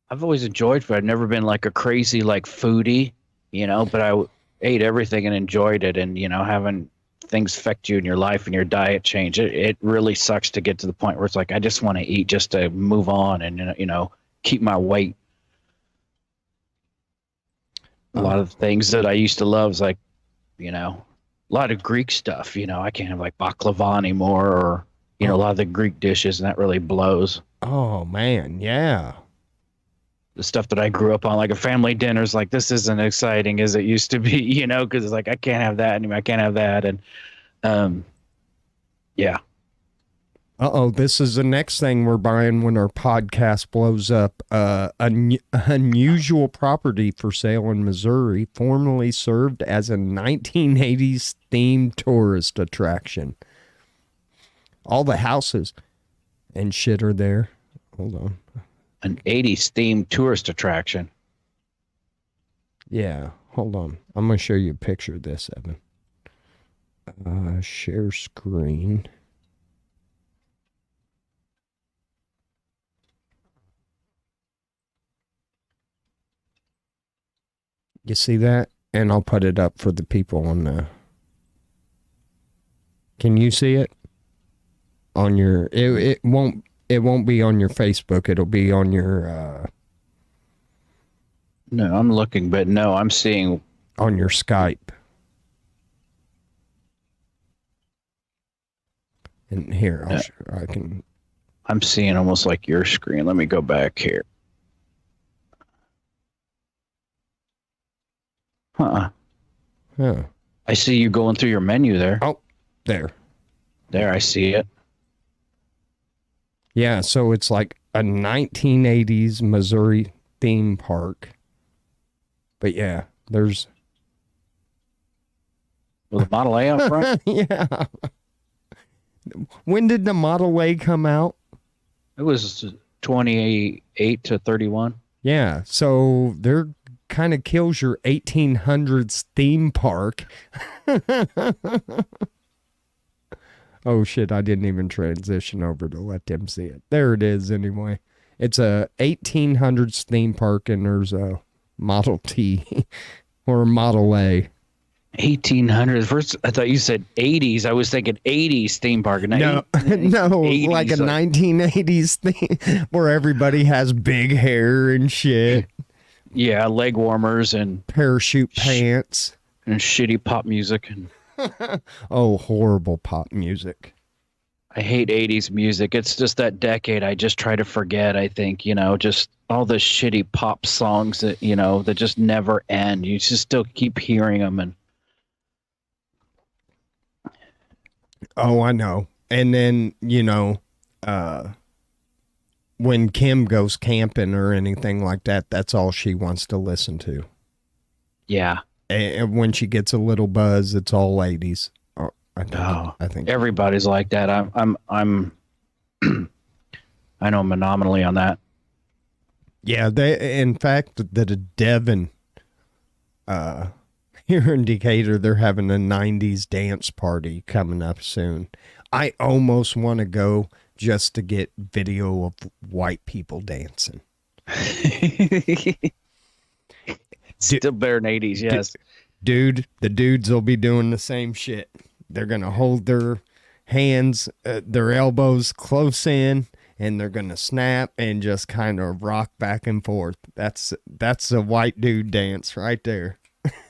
I've always enjoyed food. I've never been like a crazy like foodie, but I ate everything and enjoyed it. And having things affect you in your life and your diet change, it really sucks to get to the point where it's like I just want to eat just to move on and keep my weight A lot of things that I used to love is like, a lot of Greek stuff. I can't have like baklava anymore, or a lot of the Greek dishes, and that really blows. Oh man, yeah. The stuff that I grew up on, like a family dinner's like, this isn't exciting as it used to be, because it's like I can't have that anymore. I can't have that, and yeah. Uh-oh, this is the next thing we're buying when our podcast blows up. Unusual property for sale in Missouri, formerly served as a 1980s themed tourist attraction. All the houses and shit are there. Hold on. An 80s themed tourist attraction. Yeah, hold on. I'm going to show you a picture of this, Evan. Share screen. You see that? And I'll put it up for the people on the... Can you see it? On your... It won't be on your Facebook. It'll be on your... No, I'm looking, but no, I'm seeing... On your Skype. And here, I can... I'm seeing almost like your screen. Let me go back here. Huh. Huh. I see you going through your menu there. Oh, there. There, I see it. Yeah, so it's like a 1980s Missouri theme park. But yeah, there's... With a Model A up front? Yeah. When did the Model A come out? It was 28 to 31. Yeah, so they're kind of kills your 1800s theme park. Oh shit, I didn't even transition over to let them see it. There it is anyway. It's a 1800s theme park, and there's a Model T or a Model A. 1800s. First, I thought you said 80s. I was thinking 80s theme park. No, no, 80s, like a 1980s theme where everybody has big hair and shit. Yeah, leg warmers and parachute pants and shitty pop music. And oh, horrible pop music. I hate 80s music. It's just that decade I just try to forget, I think, just all the shitty pop songs that, that just never end. You just still keep hearing them. And oh, I know. And then, when Kim goes camping or anything like that, that's all she wants to listen to. Yeah. And when she gets a little buzz, it's all ladies. I think everybody's like that. I'm I know I'm an anomaly on that. Yeah, in fact, the Devon here in Decatur, they're having a 90s dance party coming up soon. I almost want to go just to get video of white people dancing. Still better than 80s, yes. Dude, the dudes will be doing the same shit. They're going to hold their hands, their elbows close in, and they're going to snap and just kind of rock back and forth. That's a white dude dance right there.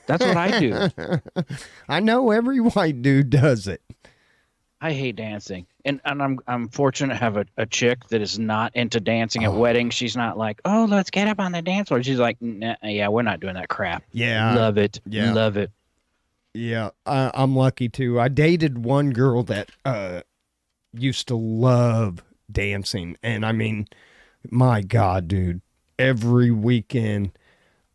That's what I do. I know every white dude does it. I hate dancing. And I'm fortunate to have a chick that is not into dancing at weddings. She's not like, oh, let's get up on the dance floor. She's like, nah, yeah, we're not doing that crap. Yeah. Love it. Yeah. Love it. Yeah, I'm lucky too. I dated one girl that used to love dancing. And I mean, my God, dude, every weekend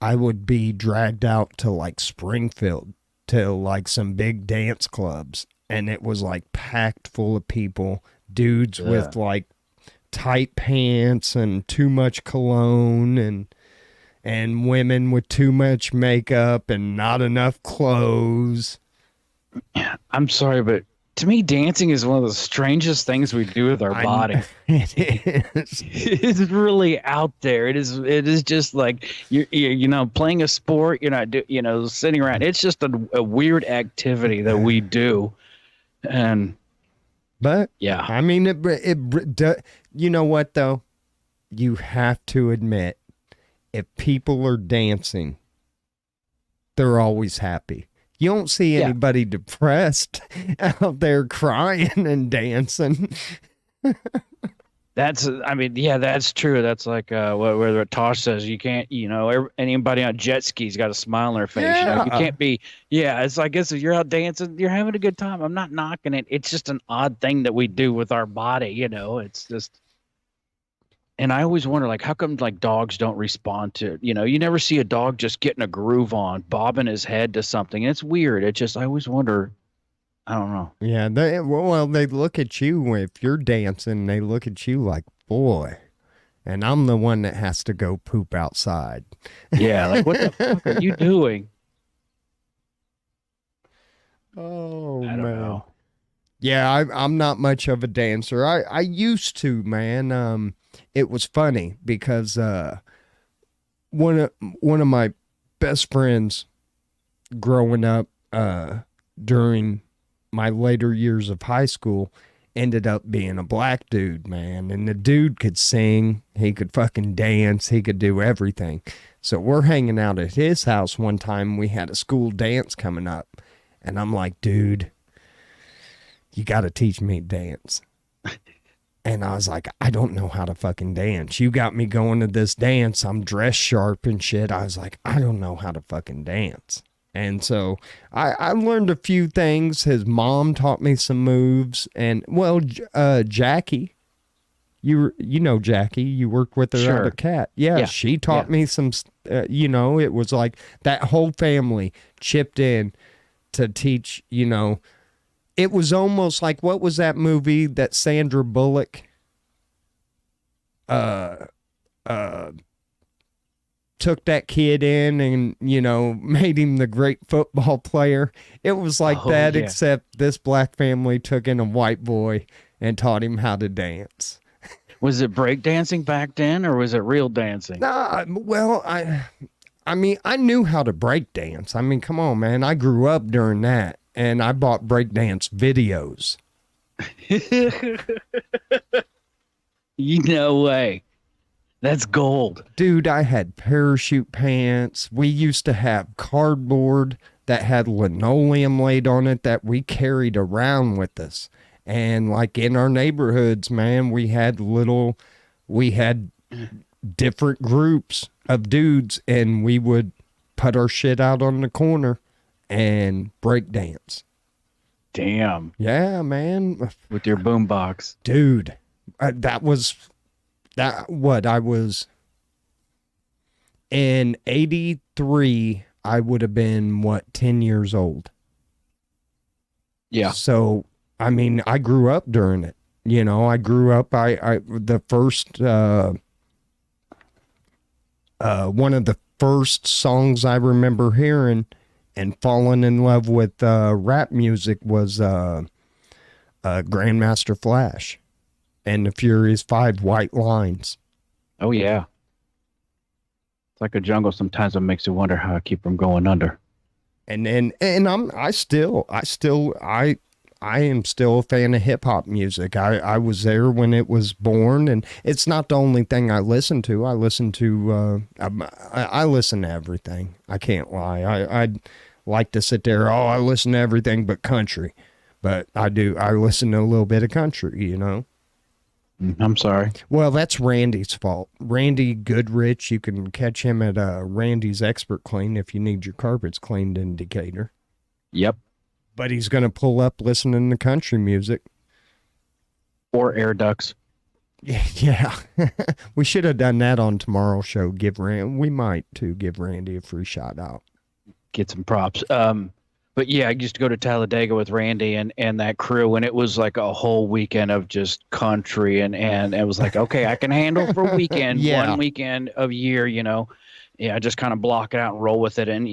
I would be dragged out to like Springfield to like some big dance clubs. And it was like packed full of people, dudes with like tight pants and too much cologne, and women with too much makeup and not enough clothes. I'm sorry, but to me, dancing is one of the strangest things we do with our body. It is. It's really out there. It is just like you playing a sport. You're not sitting around. It's just a weird activity that we do. But yeah, I mean, you know what though? You have to admit, if people are dancing, they're always happy. You don't see Yeah. anybody depressed out there crying and dancing. I mean, yeah, that's true. That's like where Tosh says you can't, anybody on jet skis got a smile on their face. You know, you Yeah. can't be. Yeah, it's like, I guess if you're out dancing, you're having a good time. I'm not knocking it. It's just an odd thing that we do with our body. It's just. And I always wonder, like, how come like dogs don't respond to, you never see a dog just getting a groove on, bobbing his head to something. And it's weird. I always wonder. I don't know. Yeah, they look at you if you're dancing. They look at you like, boy, and I'm the one that has to go poop outside. Yeah, like what the fuck are you doing? Oh I don't man. know. Yeah, I'm not much of a dancer. I used to, man. It was funny because one of my best friends growing up during my later years of high school ended up being a black dude, man. And the dude could sing, he could fucking dance, he could do everything. So we're hanging out at his house one time. We had a school dance coming up. And I'm like, dude, you got to teach me to dance. And I was like, I don't know how to fucking dance. You got me going to this dance. I'm dressed sharp and shit. I was like, I don't know how to fucking dance. And so I learned a few things. His mom taught me some moves. And, well, Jackie, you know Jackie, you worked with her Sure. out of Cat. Yeah, Yeah. she taught me some, it was like that whole family chipped in to teach, it was almost like, what was that movie that Sandra Bullock took that kid in and, made him the great football player? It was like Oh, that, yeah. except this black family took in a white boy and taught him how to dance. Was it breakdancing back then, or was it real dancing? Nah, well, I mean, I knew how to break dance. I mean, come on, man. I grew up during that, and I bought breakdance videos. No way. That's gold. Dude, I had parachute pants. We used to have cardboard that had linoleum laid on it that we carried around with us. And like in our neighborhoods, man, we had different groups of dudes, and we would put our shit out on the corner and break dance. Damn. Yeah, man. With your boombox. Dude, I was in 83. I would have been 10 years old. Yeah. So, I mean, I grew up during it. I grew up, the first, one of the first songs I remember hearing and falling in love with rap music was Grandmaster Flash and the Furious 5 White Lines. Oh, yeah. It's like a jungle. Sometimes it makes you wonder how I keep from going under. And I am still a fan of hip hop music. I was there when it was born, and it's not the only thing I listen to. I listen to everything. I can't lie. I'd like to sit there. Oh, I listen to everything but country, but I listen to a little bit of country, I'm sorry. Well, that's Randy's fault. Randy Goodrich, you can catch him at Randy's Expert Clean if you need your carpets cleaned in Decatur. Yep. But he's going to pull up listening to country music. Or air ducts. Yeah. We should have done that on tomorrow's show. We might, too, give Randy a free shout out. Get some props. But yeah, I used to go to Talladega with Randy and that crew, and it was like a whole weekend of just country, and it was like, okay, I can handle for a weekend, Yeah. 1 weekend of year, Yeah, just kind of block it out and roll with it, and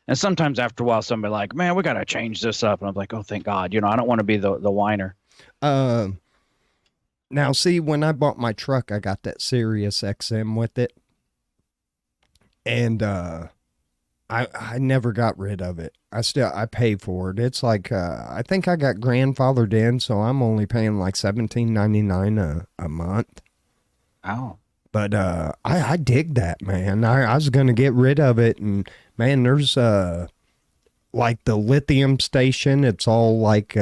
and sometimes after a while, somebody like, man, we got to change this up, and I'm like, oh, thank God, I don't want to be the whiner. Now, see, when I bought my truck, I got that Sirius XM with it, and I never got rid of it. I pay for it. It's like I think I got grandfathered in, so I'm only paying like $17.99 a month. Oh, But I dig that, man. I was gonna get rid of it, and man, there's like the Lithium Station. It's all like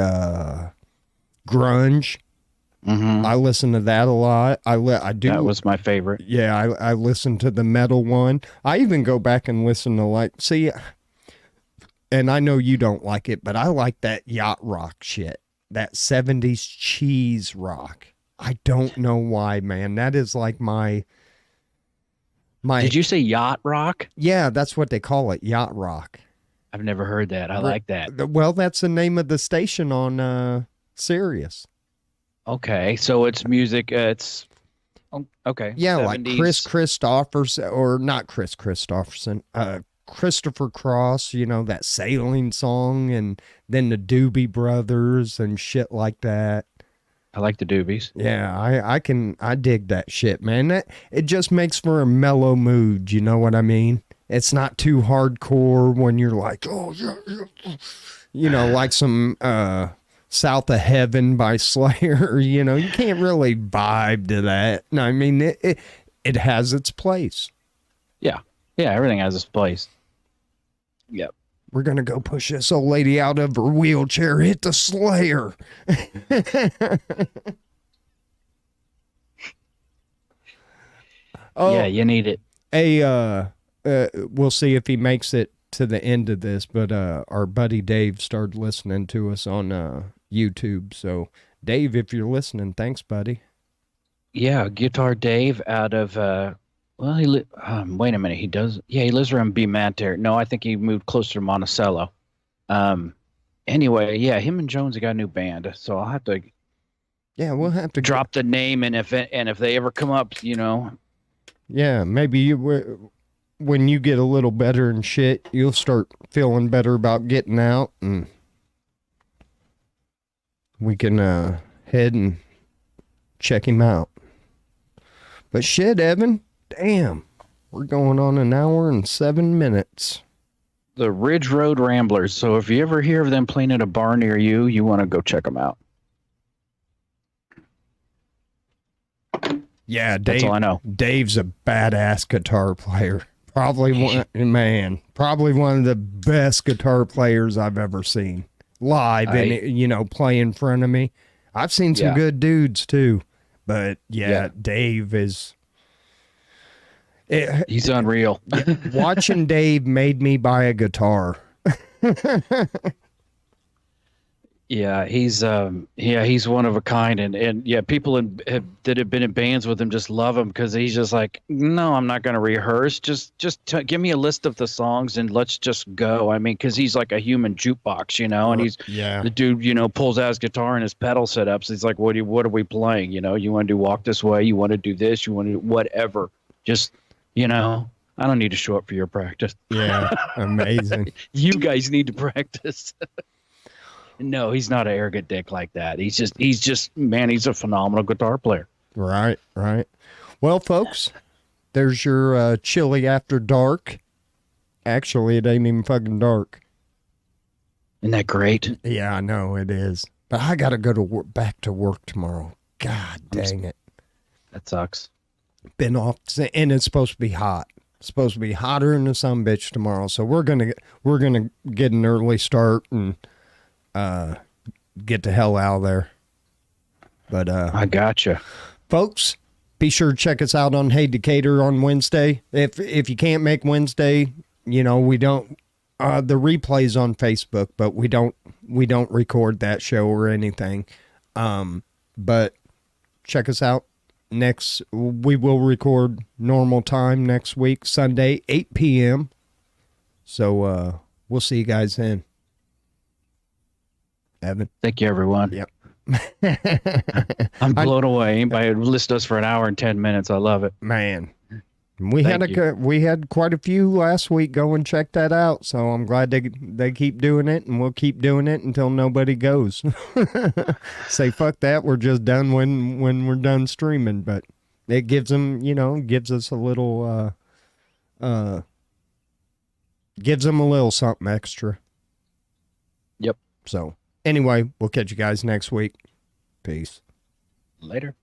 grunge. I listen to that a lot. I do. That was my favorite. Yeah, I listen to the metal one. I even go back and listen to and I know you don't like it, but I like that yacht rock shit. That 70s cheese rock. I don't know why, man. That is like my Did you say yacht rock? Yeah, that's what they call it, yacht rock. I've never heard that. I like that. Well, that's the name of the station on Sirius. Okay, so it's music. It's okay. Yeah, 70s. like Chris Christopherson, or not Chris Christopherson, Christopher Cross, that sailing song, and then the Doobie Brothers and shit like that. I like the Doobies. Yeah, I dig that shit, man. It just makes for a mellow mood, you know what I mean? It's not too hardcore when you're like, oh yeah. Like some South of Heaven by Slayer, you can't really vibe to that. No, I mean it has its place. Yeah. Yeah, everything has its place. Yep. We're gonna go push this old lady out of her wheelchair, hit the Slayer. Oh, yeah, you need it. We'll see if he makes it to the end of this, but our buddy Dave started listening to us on YouTube. So Dave, if you're listening, thanks, buddy. Yeah, Guitar Dave out of wait a minute, he lives around B Manter. No, I think he moved closer to Monticello. Anyway, yeah, him and Jones got a new band, so I'll have to we'll have to drop the name, and if they ever come up, yeah, maybe when you get a little better and shit, you'll start feeling better about getting out, and we can head and check him out. But shit, Evan, damn, we're going on an hour and 7 minutes. The Ridge Road Ramblers. So if you ever hear of them playing at a bar near you, you want to go check them out. Yeah, Dave. That's all I know. Dave's a badass guitar player. Probably one of the best guitar players I've ever seen live and play in front of me. I've seen some good dudes too, but Dave is. He's unreal. Watching Dave made me buy a guitar. Yeah, he's one of a kind, and people that have been in bands with him just love him because he's just like, no, I'm not going to rehearse. Just give me a list of the songs and let's just go. I mean, because he's like a human jukebox, and he's the dude, pulls out his guitar and his pedal setups. He's like, what are we playing? You want to do Walk This Way? You want to do this? You want to do whatever? Just I don't need to show up for your practice. Yeah, amazing. You guys need to practice. No, he's not an arrogant dick like that. He's just man, he's a phenomenal guitar player. Right. Well, folks, there's your chili after dark. Actually, it ain't even fucking dark. Isn't that great? Yeah, I know it is. But I got to go to back to work tomorrow. God dang it. That sucks. Been off, and it's supposed to be hot. It's supposed to be hotter than the sumbitch tomorrow. So we're gonna get an early start and get the hell out of there. But I gotcha, folks. Be sure to check us out on Hey Decatur on Wednesday. If you can't make Wednesday, we don't the replays on Facebook, but we don't record that show or anything. But check us out. We will record normal time next week, Sunday, 8 p.m. So we'll see you guys then. Evan. Thank you, everyone. Yep. I'm blown away. Anybody listen to us for an hour and 10 minutes. I love it. Man. We had quite a few last week. Go and check that out. So I'm glad they keep doing it, and we'll keep doing it until nobody goes. Say fuck that. We're just done when we're done streaming. But it gives them, gives us a little gives them a little something extra. Yep. So anyway, we'll catch you guys next week. Peace. Later.